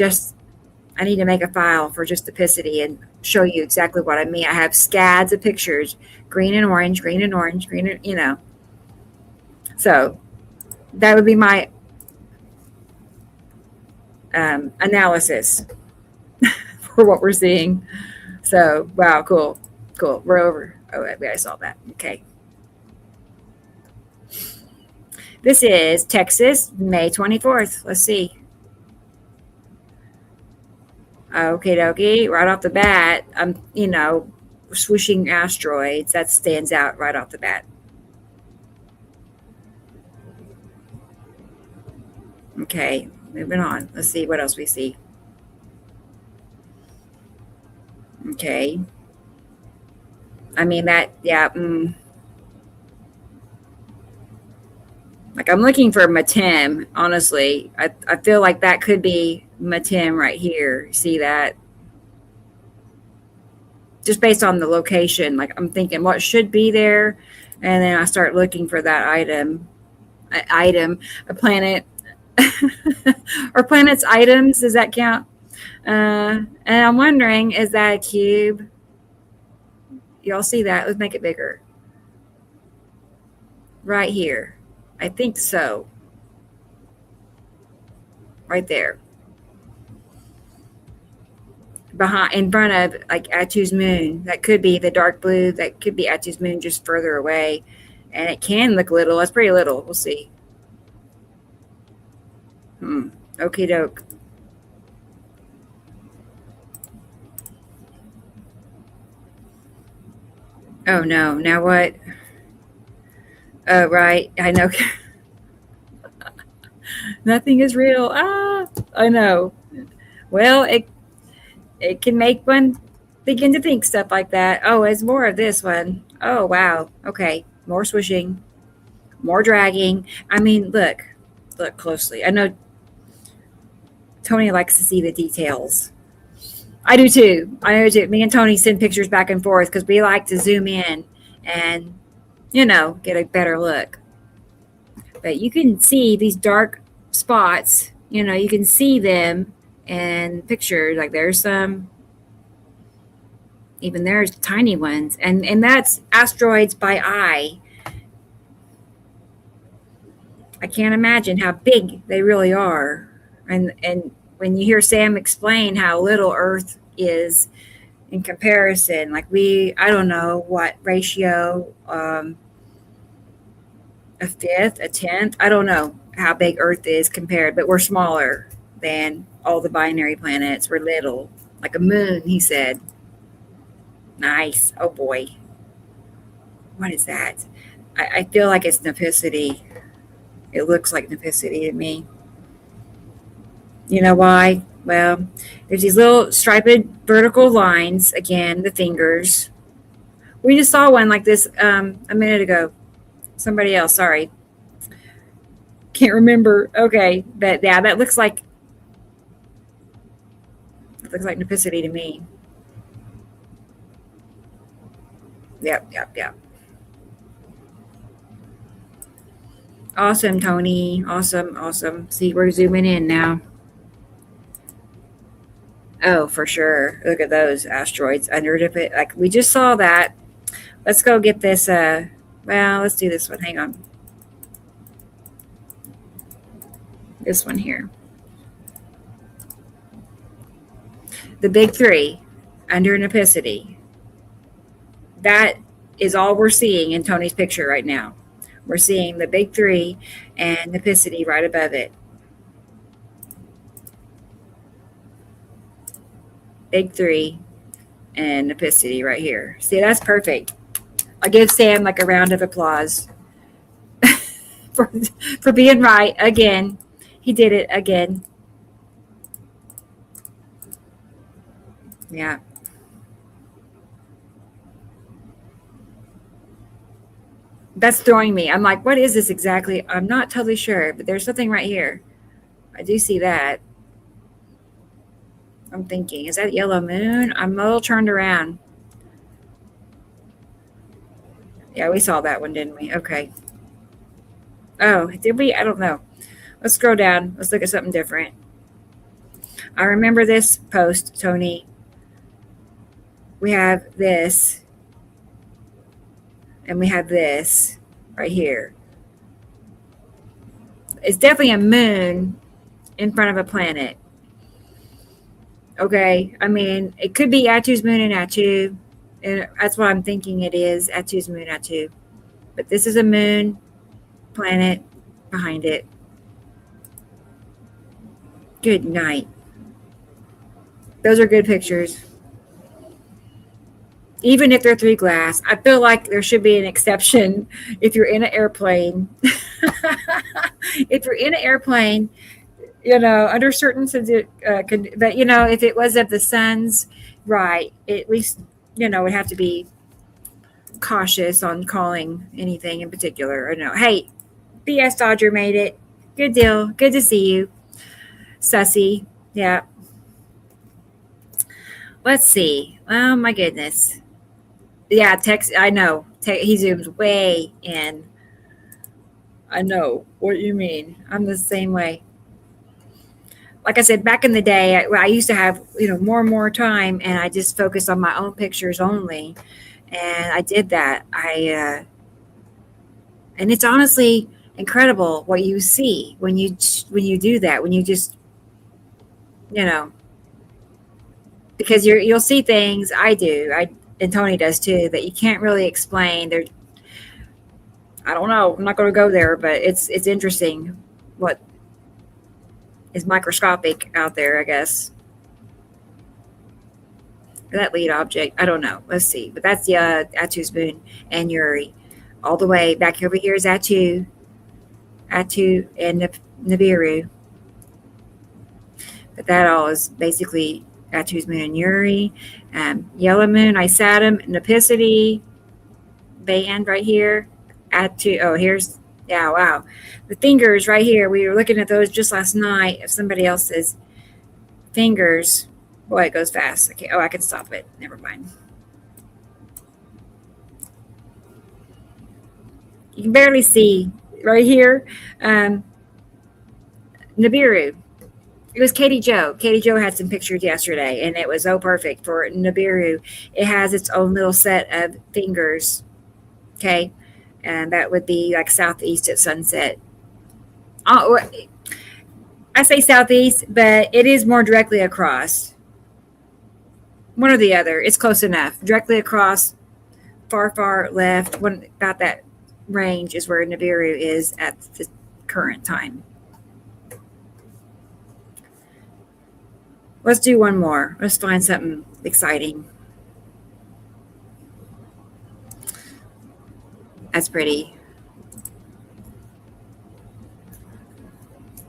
I need to make a file for just Nepicity and show you exactly what I mean. I have scads of pictures, green and orange, green and orange, green and, So that would be my analysis for what we're seeing. So, wow, cool. We're over. Oh, I saw that. Okay. This is Texas, May 24th. Let's see. Okay, dokie. Right off the bat, I'm, swooshing asteroids. That stands out right off the bat. Okay, moving on. Let's see what else we see. Okay. I mean, like I'm looking for Matem, honestly. I feel like that could be Matem right here. See that? Just based on the location, like I'm thinking what should be there. And then I start looking for that a planet, or planet's items. Does that count? And I'm wondering, is that a cube? Y'all see that? Let's make it bigger. Right here. I think so. Right there. In front of like Atu's moon. That could be the dark blue. That could be Atu's moon just further away. And it can look little. It's pretty little. We'll see. Okie doke. Oh no, now what? Oh, right. I know. Nothing is real. Ah, I know. Well, it can make one begin to think stuff like that. Oh, it's more of this one. Oh, wow. Okay. More swishing, more dragging. I mean, look closely. I know Tony likes to see the details. I do too. I know too. Me and Tony send pictures back and forth because we like to zoom in and, get a better look. But you can see these dark spots, you can see them in pictures. Like there's some, even there's tiny ones. And that's asteroids by eye. I can't imagine how big they really are. And when you hear Sam explain how little Earth is in comparison, like I don't know what ratio, a fifth, a tenth. I don't know how big Earth is compared, but we're smaller than all the binary planets. We're little, like a moon, he said. Nice. Oh boy. What is that? I feel like it's Nipicity. It looks like Nipicity to me. You know why? Well, there's these little striped vertical lines, again, the fingers. We just saw one like this a minute ago. Somebody else, sorry. Can't remember. Okay, but yeah, that looks like Nipicity to me. Yep. Awesome, Tony. Awesome. See, we're zooming in now. Oh, for sure. Look at those asteroids under it. Like we just saw that. Let's go get this. Well, let's do this one. Hang on. This one here. The big three under Nipicity. That is all we're seeing in Tony's picture right now. We're seeing the big three and Nipicity right above it. Big three and Nipicity right here. See, that's perfect. I'll give Sam like a round of applause for being right again. He did it again. Yeah. That's throwing me. I'm like, what is this exactly? I'm not totally sure, but there's something right here. I do see that. I'm thinking, is that yellow moon? I'm a little turned around. Yeah, we saw that one, didn't we? Okay. Oh, did we? I don't know. Let's scroll down. Let's look at something different. I remember this post, Tony. We have this. And we have this right here. It's definitely a moon in front of a planet. Okay. I mean, it could be Atu's moon and Atu. And that's what I'm thinking it is. Atu's moon, Atu. But this is a moon planet behind it. Good night. Those are good pictures. Even if they're 3 glass, I feel like there should be an exception if you're in an airplane. If you're in an airplane, under certain, but if it was of the sun's, right, at least, would have to be cautious on calling anything in particular. Or no, hey, BS Dodger made it. Good deal. Good to see you, Sussy. Yeah. Let's see. Oh my goodness. Yeah, text. I know. He zooms way in. I know what you mean. I'm the same way. Like I said, back in the day, I used to have more and more time, and I just focused on my own pictures only, and I did that. And it's honestly incredible what you see when you do that. When you just because you'll see things. I do. And Tony does too, that you can't really explain. I don't know. I'm not going to go there, but it's interesting what is microscopic out there, I guess. That lead object, I don't know. Let's see. But that's the Atu's moon and Uri. All the way back over here is Atu, and Nibiru. But that all is basically Atu's moon and Uri. Yellow moon, Isatum, Nepicity band right here. Atu, oh, here's, yeah, wow. The fingers right here, we were looking at those just last night of somebody else's fingers. Boy, it goes fast. Okay, oh, I can stop it. Never mind. You can barely see right here. Nibiru. It was Katie Joe. Katie Joe had some pictures yesterday, and it was so perfect for Nibiru. It has its own little set of fingers. Okay, and that would be like southeast at sunset. Oh, I say southeast, but it is more directly across. One or the other. It's close enough. Directly across, far left. One about that range is where Nibiru is at the current time. Let's do one more. Let's find something exciting. That's pretty.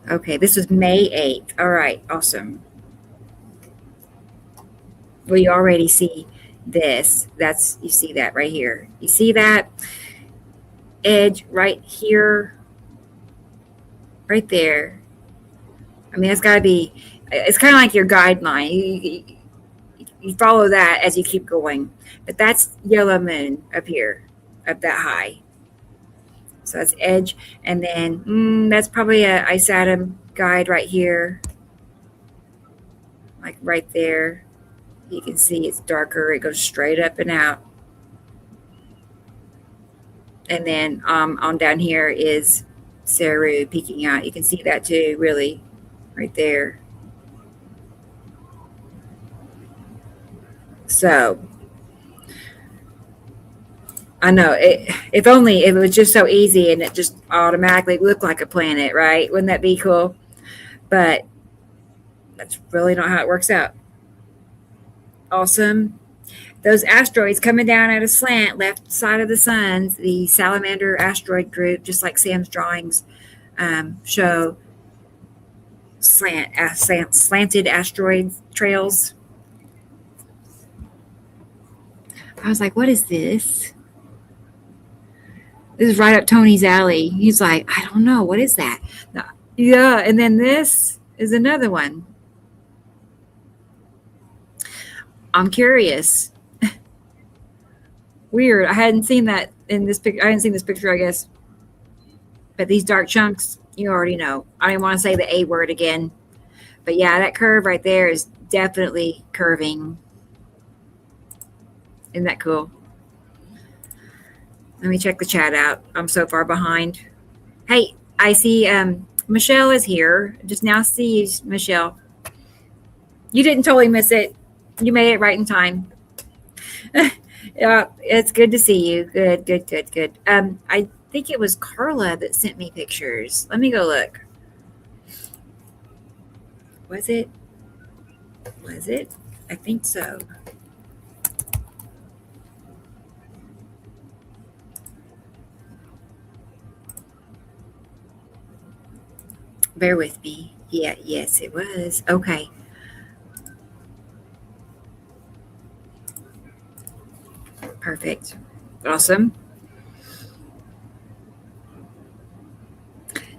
Okay, this was May 8th. All right, awesome. Well, you already see this. You see that right here. You see that edge right here, right there. I mean, it's got to be, it's kind of like your guideline. You follow that as you keep going. But that's yellow moon up here, up that high. So that's edge. And then that's probably a Isatum guide right here. Like right there. You can see it's darker. It goes straight up and out. And then on down here is Saru peeking out. You can see that too, really, right there. So I know if only it was just so easy and it just automatically looked like a planet, right? Wouldn't that be cool? But that's really not how it works out. Awesome. Those asteroids coming down at a slant, left side of the sun, the salamander asteroid group, just like Sam's drawings show, slanted asteroid trails. I was like, what is this? This is right up Tony's alley. He's like, I don't know. What is that? Yeah, and then this is another one. I'm curious. Weird. I hadn't seen that in this picture. I hadn't seen this picture, I guess. But these dark chunks, you already know. I didn't want to say the A word again. But yeah, that curve right there is definitely curving. Isn't that cool? Let me check the chat out. I'm so far behind. Hey, I see Michelle is here. Just now see you, Michelle. You didn't totally miss it. You made it right in time. Yeah, it's good to see you. Good. I think it was Carla that sent me pictures. Let me go look. Was it? I think so. Bear with me. Yeah, yes, it was. Okay. Perfect. Awesome.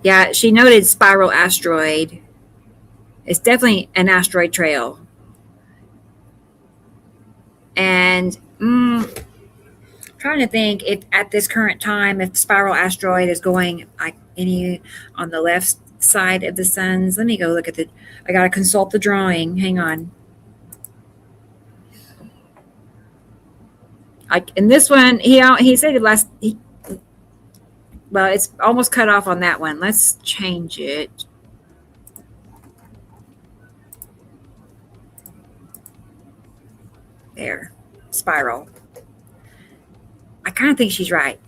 Yeah, she noted spiral asteroid. It's definitely an asteroid trail. And trying to think if at this current time, if spiral asteroid is going like any on the left side of the suns. Let me go look at I got to consult the drawing. Hang on. Like in this one, he said well, it's almost cut off on that one. Let's change it. There, spiral. I kind of think she's right.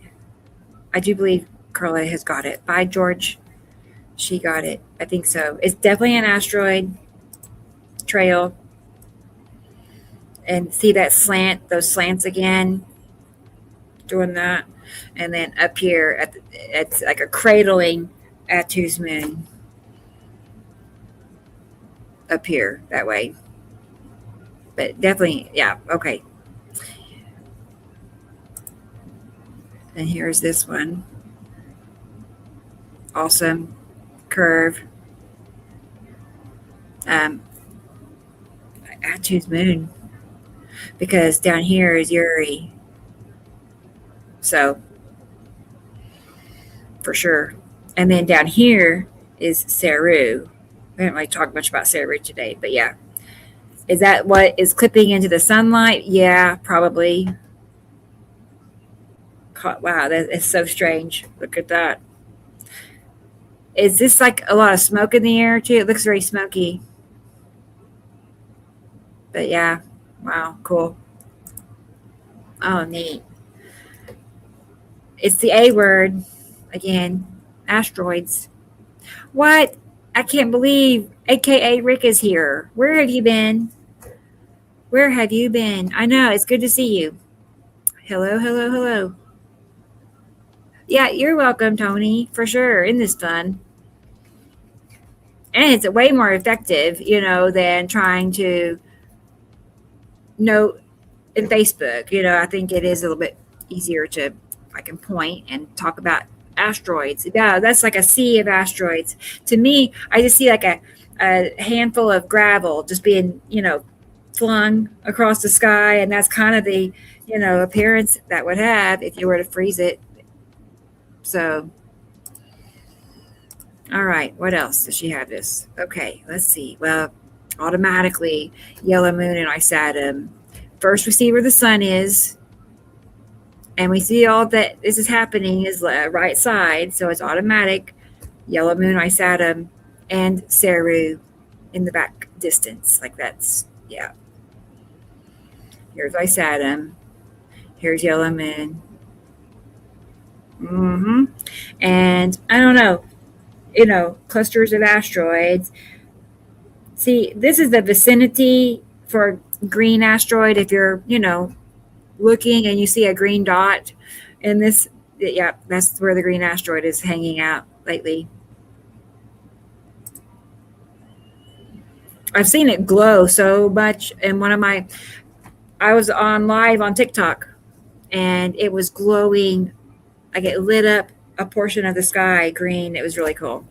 I do believe Carla has got it. Bye, George. She got it. I think so. It's definitely an asteroid trail. And see that slant, those slants again, doing that. And then up here, it's like a cradling Atu's moon up here that way. But definitely, yeah, okay. And here's this one. Awesome curve. Atu's moon. Because down here is Uri. So, for sure. And then down here is Saru. We haven't really talked much about Saru today, but yeah. Is that what is clipping into the sunlight? Yeah, probably. Wow, that is so strange. Look at that. Is this like a lot of smoke in the air too? It looks very smoky. But yeah, wow, cool. Oh, neat. It's the A word again. Asteroids. What? I can't believe AKA Rick is here. Where have you been? Where have you been? I know, it's good to see you. Hello, hello, hello. Yeah, you're welcome, Tony, for sure. In this fun. And it's way more effective, than trying to note in Facebook. I think it is a little bit easier to, I can point and talk about asteroids. Yeah, that's like a sea of asteroids. To me, I just see like a handful of gravel just being, flung across the sky. And that's kind of the, appearance that would have if you were to freeze it. So, all right, what else does she have this? Okay, let's see. Well, automatically, yellow moon and Isatum. First, we see where the sun is, and we see all that this is happening is right side, so it's automatic. Yellow moon, Isatum, and Saru in the back distance. Like that's, yeah. Here's Isatum. Here's yellow moon. And I don't know, clusters of asteroids. See, this is the vicinity for a green asteroid. If you're, looking and you see a green dot in this, yeah, that's where the green asteroid is hanging out lately. I've seen it glow so much. And I was on live on TikTok and it was glowing, like it lit up a portion of the sky green. It was really cool.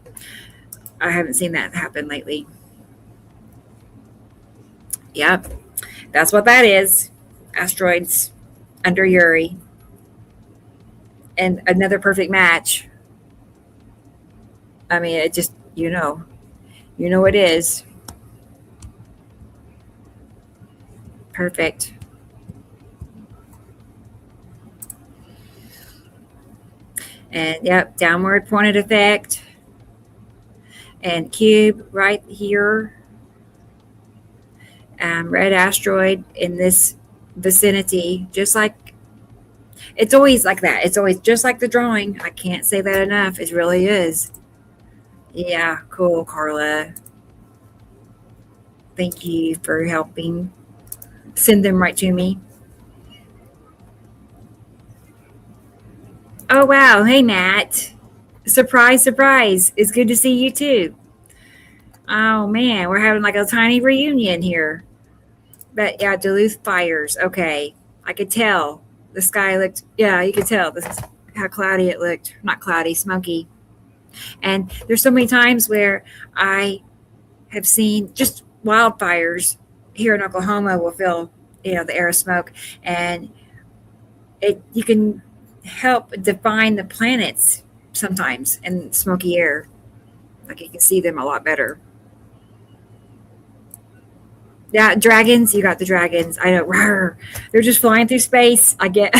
I haven't seen that happen lately. Yep, that's what that is. Asteroids under Uri. And another perfect match. I mean, it just, it is. Perfect. And yep, downward pointed effect. And cube right here. Red asteroid in this vicinity, just like it's always like that. It's always just like the drawing. I can't say that enough. It really is. Yeah, cool, Carla. Thank you for helping send them right to me. Oh, wow. Hey, Matt. Surprise, surprise. It's good to see you, too. Oh, man. We're having like a tiny reunion here. But yeah, Duluth fires. Okay. I could tell. The sky looked, yeah, you could tell this is how cloudy it looked. Not cloudy, smoky. And there's so many times where I have seen just wildfires here in Oklahoma will fill, the air of smoke. And you can help define the planets sometimes in smoky air. Like you can see them a lot better. Yeah, dragons. You got the dragons. I know. Rawr, they're just flying through space. I get.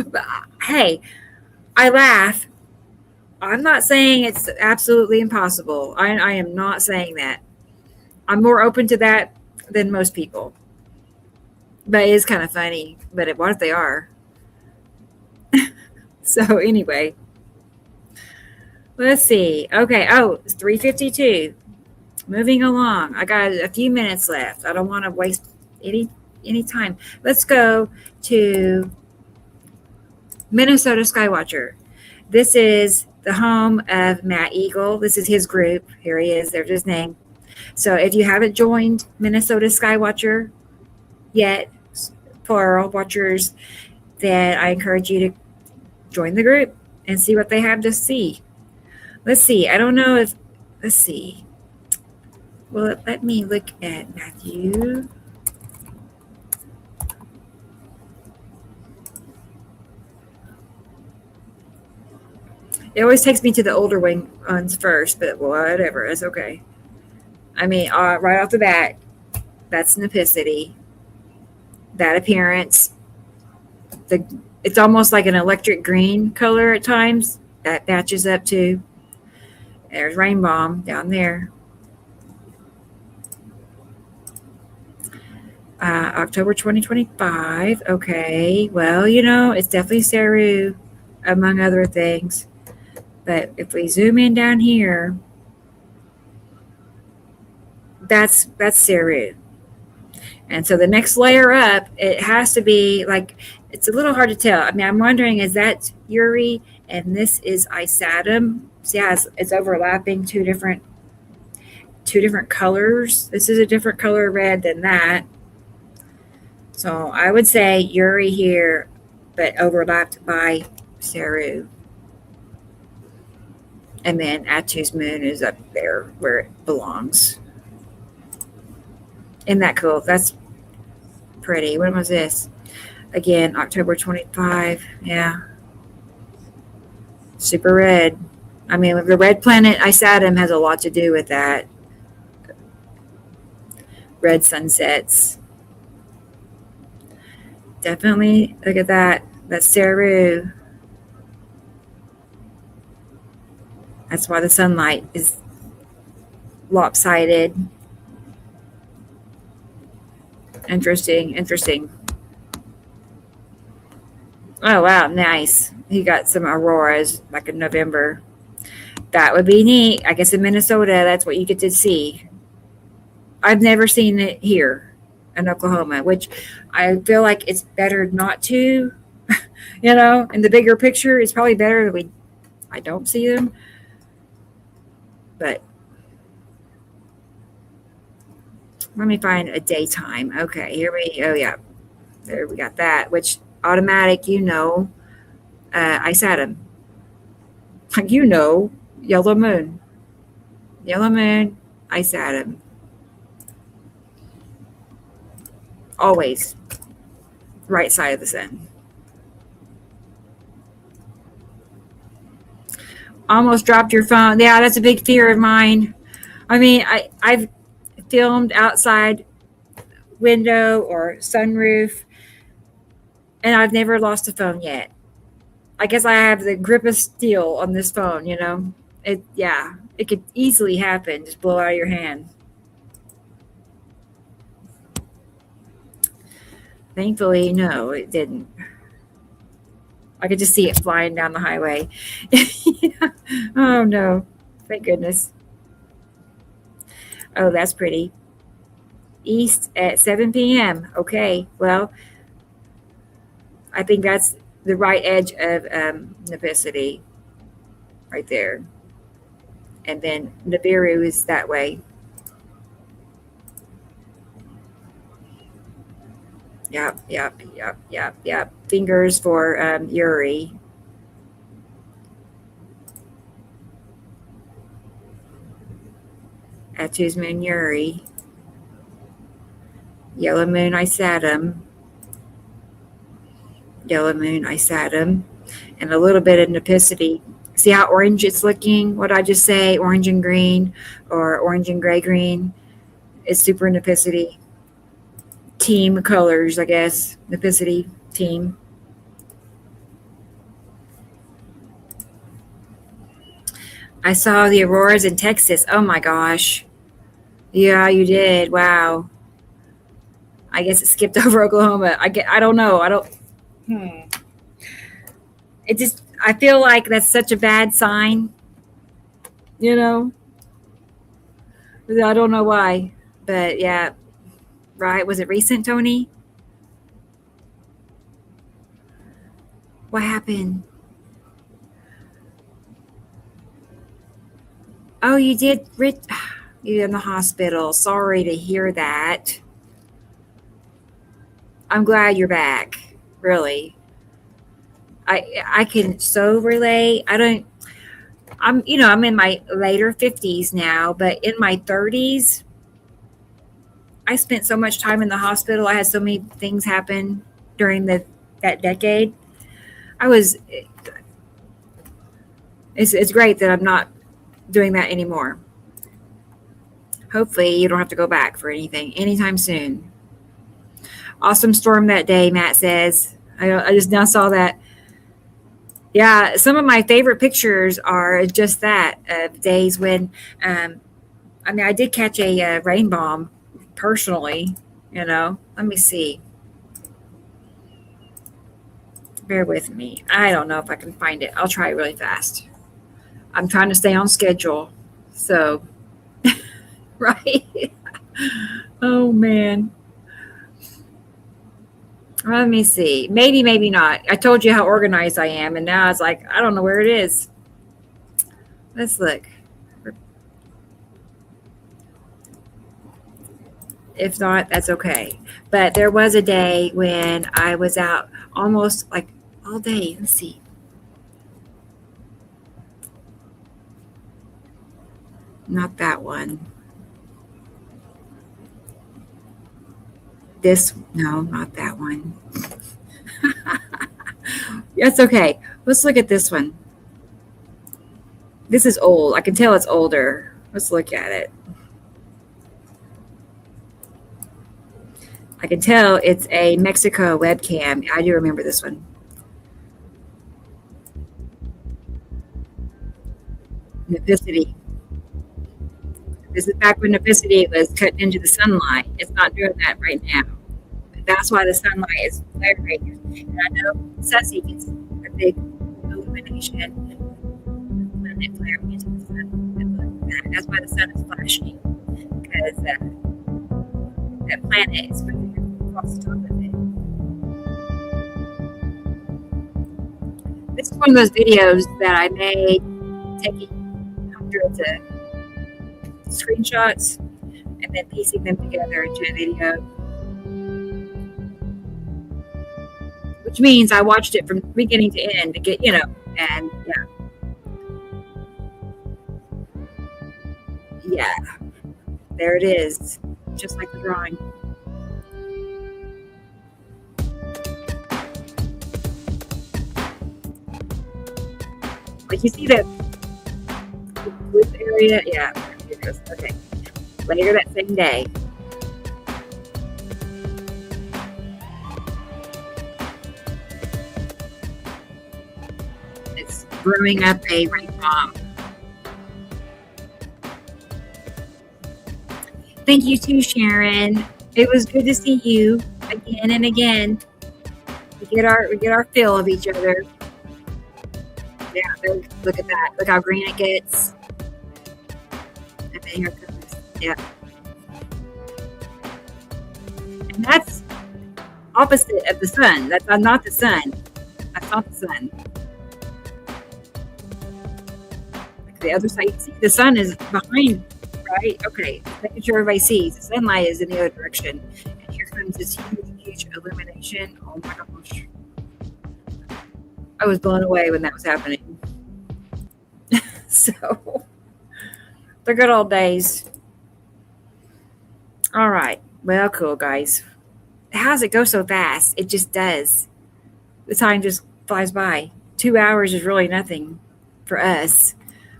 But, hey, I laugh. I'm not saying it's absolutely impossible. I am not saying that. I'm more open to that than most people. But it is kind of funny. But what if they are? So anyway, Let's see. Okay. Oh, it's 3:52. Moving along. I got a few minutes left. I don't want to waste any time. Let's go to Minnesota Skywatcher. This is the home of Matt Eagle. This is his group. Here he is. There's his name. So if you haven't joined Minnesota Skywatcher yet, plural watchers, then I encourage you to join the group and see what they have to see. Let's see. I don't know if, let's see. Well, let me look at Matthew. It always takes me to the older ones first, but whatever. It's okay. I mean, right off the bat, that's Nipicity. That appearance. It's almost like an electric green color at times. That matches up to. There's Rain Bomb down there. October 2025. Okay. Well, it's definitely Saru, among other things. But if we zoom in down here, that's Saru. And so the next layer up, it has to be like, it's a little hard to tell. I mean, I'm wondering, is that Uri and this is Isatum? See how it's overlapping two different colors. This is a different color red than that. So I would say Uri here, but overlapped by Saru. And then Atu's moon is up there where it belongs. Isn't that cool? That's pretty. When was this? Again, October 25. Yeah. Super red. I mean, the red planet Isatum has a lot to do with that. Red sunsets. Definitely look at that. That's Saru. That's why the sunlight is lopsided. Interesting. Oh, wow, nice. He got some auroras like in November. That would be neat. I guess in Minnesota, that's what you get to see. I've never seen it here in Oklahoma, which I feel like it's better not to. In the bigger picture, it's probably better that I don't see them. But let me find a daytime. Okay, oh yeah, there we got that, which automatic, Isatum. Like, yellow moon, Isatum. Always right side of the sun. Almost dropped your phone. Yeah, that's a big fear of mine. I mean, I've filmed outside window or sunroof, and I've never lost a phone yet. I guess I have the grip of steel on this phone, It could easily happen. Just blow out of your hand. Thankfully, no, it didn't. I could just see it flying down the highway. Oh, no. Thank goodness. Oh, that's pretty. East at 7 p.m. Okay, well, I think that's the right edge of Nipicity right there. And then Nibiru is that way. Yep. Fingers for Uri. Atu's moon Uri. Yellow moon Isatum. And a little bit of Nipicity. See how orange it's looking? What I just say? Orange and green or orange and gray-green. It's super Nipicity. Team colors, I guess. Nipicity team. I saw the auroras in Texas. Oh my gosh. Yeah, you did. Wow. I guess it skipped over Oklahoma. I don't know. It just, I feel like that's such a bad sign You know, I don't know why, but yeah, right. Was it recent, Tony? What happened? Oh, you did. You're in the hospital. Sorry to hear that. I'm glad you're back. Really, I can so relate. I don't. I'm in my later 50s now, but in my 30s, I spent so much time in the hospital. I had so many things happen during that decade. I was. It's great that I'm not doing that anymore. Hopefully, you don't have to go back for anything anytime soon. Awesome storm that day, Matt says. I just now saw that. Yeah, some of my favorite pictures are just that of days when, I did catch a rain bomb personally. Let me see. Bear with me. I don't know if I can find it. I'll try really fast. I'm trying to stay on schedule. So, right. Oh, man. Let me see. Maybe, maybe not. I told you how organized I am, and now it's like, I don't know where it is. Let's look. If not, that's okay. But there was a day when I was out almost like all day. Let's see. Not that one. No, not that one. That's okay. Let's look at this one. This is old. I can tell it's older. Let's look at it. I can tell it's a Mexico webcam. I do remember this one. Nipicity. This is back when Nipicity was cut into the sunlight. It's not doing that right now. But that's why the sunlight is flaring. And I know Sussy gets a big illumination when it flaring into the sun. That's why the sun is flashing. Because that planet is moving across the top of it. This is one of those videos that I made taking hundreds of screenshots and then piecing them together into a video. Which means I watched it from beginning to end to get, and yeah. Yeah. There it is. Just like the drawing. Like you see that blue area? Yeah. Here it goes. Okay. Later that same day. It's brewing up a rain bomb. Thank you too, Sharon. It was good to see you again and again. We get our fill of each other. Yeah, look at that. Look how green it gets. And then here it comes. Yeah. And that's opposite of the sun. That's not the sun. That's not the sun. Like the other side, you see the sun is behind, right? Okay. Making sure everybody sees. The sunlight is in the other direction. And here comes this huge illumination. Oh my gosh. I was blown away when that was happening. So, the good old days. All right. Well, cool, guys. How does it go so fast? It just does. The time just flies by. 2 hours is really nothing for us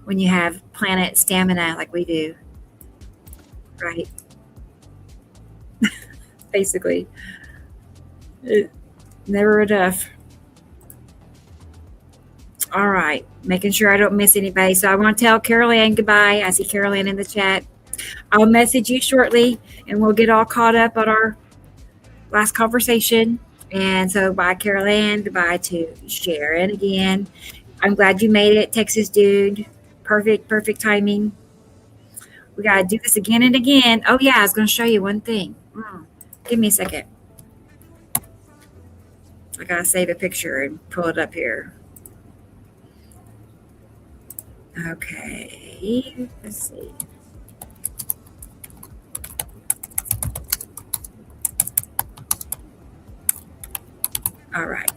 when you have planet stamina like we do. Right? Basically. Never enough. All right. Making sure I don't miss anybody. So I want to tell Carol Ann goodbye. I see Carol Ann in the chat. I'll message you shortly and we'll get all caught up on our last conversation. And so bye, Carol Ann. Goodbye to Sharon again. I'm glad you made it, Texas dude. Perfect timing. We got to do this again and again. Oh, yeah, I was going to show you one thing. Give me a second. I got to save a picture and pull it up here. Okay, let's see. All right.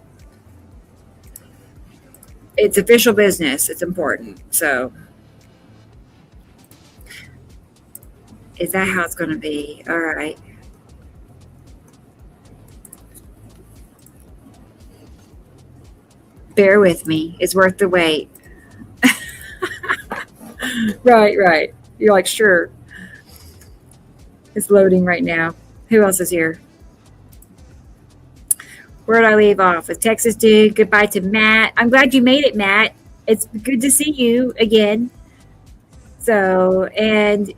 It's official business. It's important. So, is that how it's going to be? All right. Bear with me. It's worth the wait. Right. You're like, sure. It's loading right now. Who else is here? Where did I leave off? With Texas Dude. Goodbye to Matt. I'm glad you made it, Matt. It's good to see you again. So, and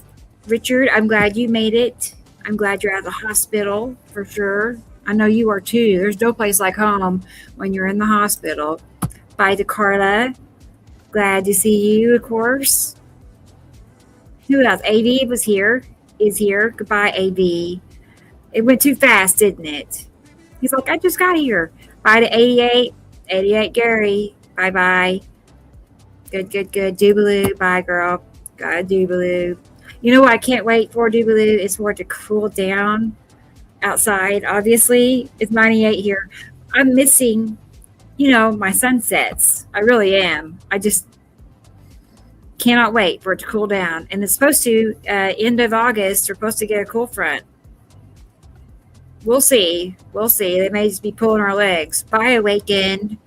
Richard, I'm glad you made it. I'm glad you're out of the hospital for sure. I know you are too. There's no place like home when you're in the hospital. Bye to Carla. Glad to see you, of course. Who else? AV is here. Goodbye, AV. It went too fast, didn't it? He's like, I just got here. Bye to 88. 88 Gary. Bye. Good. Doobaloo. Bye, girl. Got a Doobaloo. You know what I can't wait for, Doobaloo? Is for it to cool down outside. Obviously, it's 98 here. I'm missing, my sunsets. I really am. I just cannot wait for it to cool down. And it's supposed to, end of August, we're supposed to get a cool front. We'll see. They may just be pulling our legs. Bye, Awakened.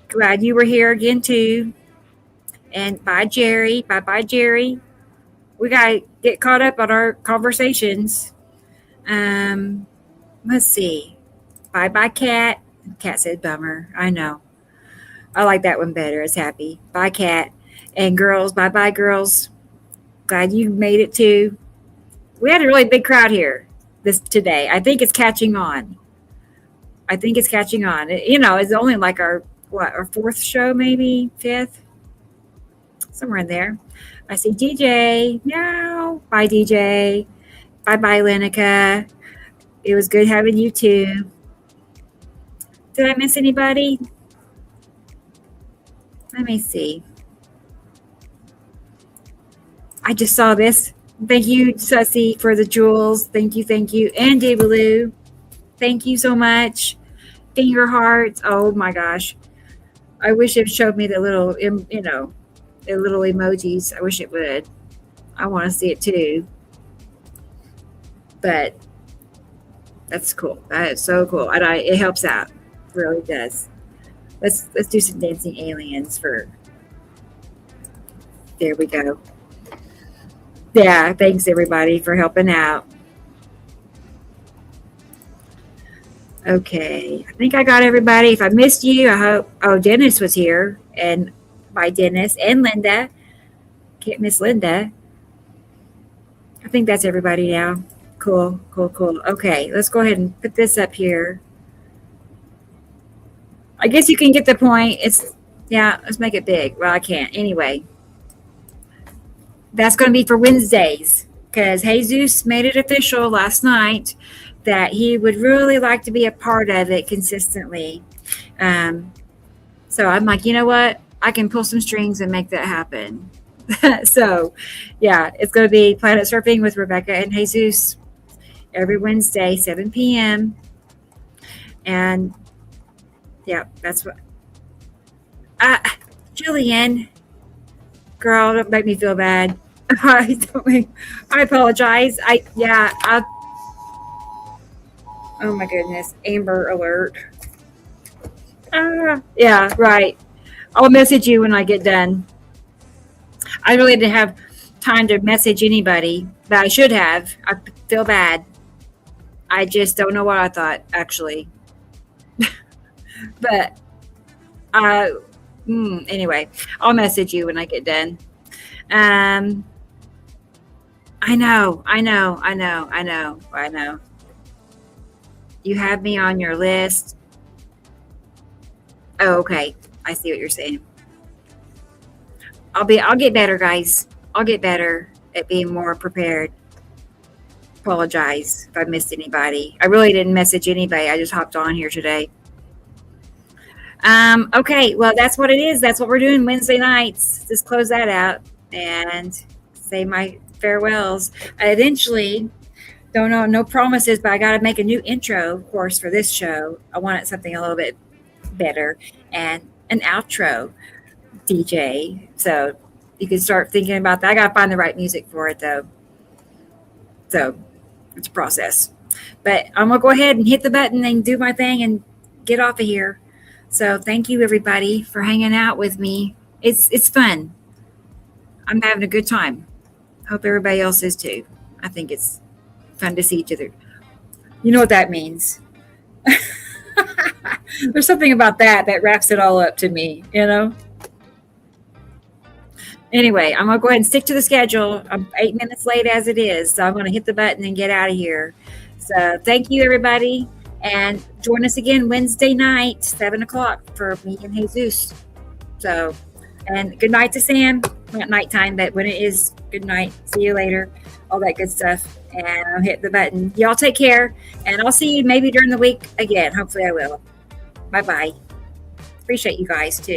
Glad you were here again, too. And bye, Jerry. Bye, Jerry. We got to get caught up on our conversations. Let's see. Bye, Cat. Cat said bummer. I know. I like that one better. It's happy. Bye, Cat. And girls. Bye, girls. Glad you made it, too. We had a really big crowd here today. I think it's catching on. It's only like our fourth show, maybe fifth, somewhere in there. I see DJ. Meow. Bye, DJ. Bye, Lenica. It was good having you too. Did I miss anybody? Let me see. I just saw this. Thank you, Sussy, for the jewels. Thank you. And Debaloo. Thank you so much. Finger hearts. Oh my gosh. I wish it showed me the little, the little emojis. I wish it would. I want to see it too. But that's cool. That is so cool. And it helps out. It really does. Let's do some dancing aliens for. There we go. Yeah, thanks everybody for helping out. Okay, I think I got everybody. If I missed you, I hope. Oh, Dennis was here, and bye, Dennis and Linda. Can't miss Linda. I think that's everybody now. Cool. Okay, let's go ahead and put this up here. I guess you can get the point. Let's make it big. Well, I can't. Anyway. That's going to be for Wednesdays because Jesus made it official last night that he would really like to be a part of it consistently. So I'm like, you know what? I can pull some strings and make that happen. So, yeah, it's going to be Planet Surfing with Rebecca and Jesus every Wednesday, 7 p.m. And, yeah, that's what. Jillian, girl, don't make me feel bad. I apologize. Oh my goodness. Amber alert. Yeah, right. I'll message you when I get done. I really didn't have time to message anybody, but I should have. I feel bad. I just don't know what I thought, actually. But, anyway, I'll message you when I get done. I know. You have me on your list. Oh, okay. I see what you're saying. I'll get better, guys. I'll get better at being more prepared. Apologize if I missed anybody. I really didn't message anybody. I just hopped on here today. Okay, well, that's what it is. That's what we're doing Wednesday nights. Just close that out and say my farewells. I eventually, don't know, no promises, but I got to make a new intro, of course, for this show. I wanted something a little bit better and an outro DJ. So you can start thinking about that. I got to find the right music for it, though. So it's a process. But I'm going to go ahead and hit the button and do my thing and get off of here. So thank you, everybody, for hanging out with me. It's fun. I'm having a good time. Hope everybody else is too. I think it's fun to see each other. You know what that means. There's something about that wraps it all up to me, you know? Anyway, I'm going to go ahead and stick to the schedule. I'm 8 minutes late as it is, so I'm going to hit the button and get out of here. So thank you, everybody. And join us again Wednesday night, 7 o'clock for me and Jesus. So, and good night to Sam. Not nighttime, but when it is, good night. See you later. All that good stuff. And I'll hit the button. Y'all take care. And I'll see you maybe during the week again. Hopefully I will. Bye-bye. Appreciate you guys too.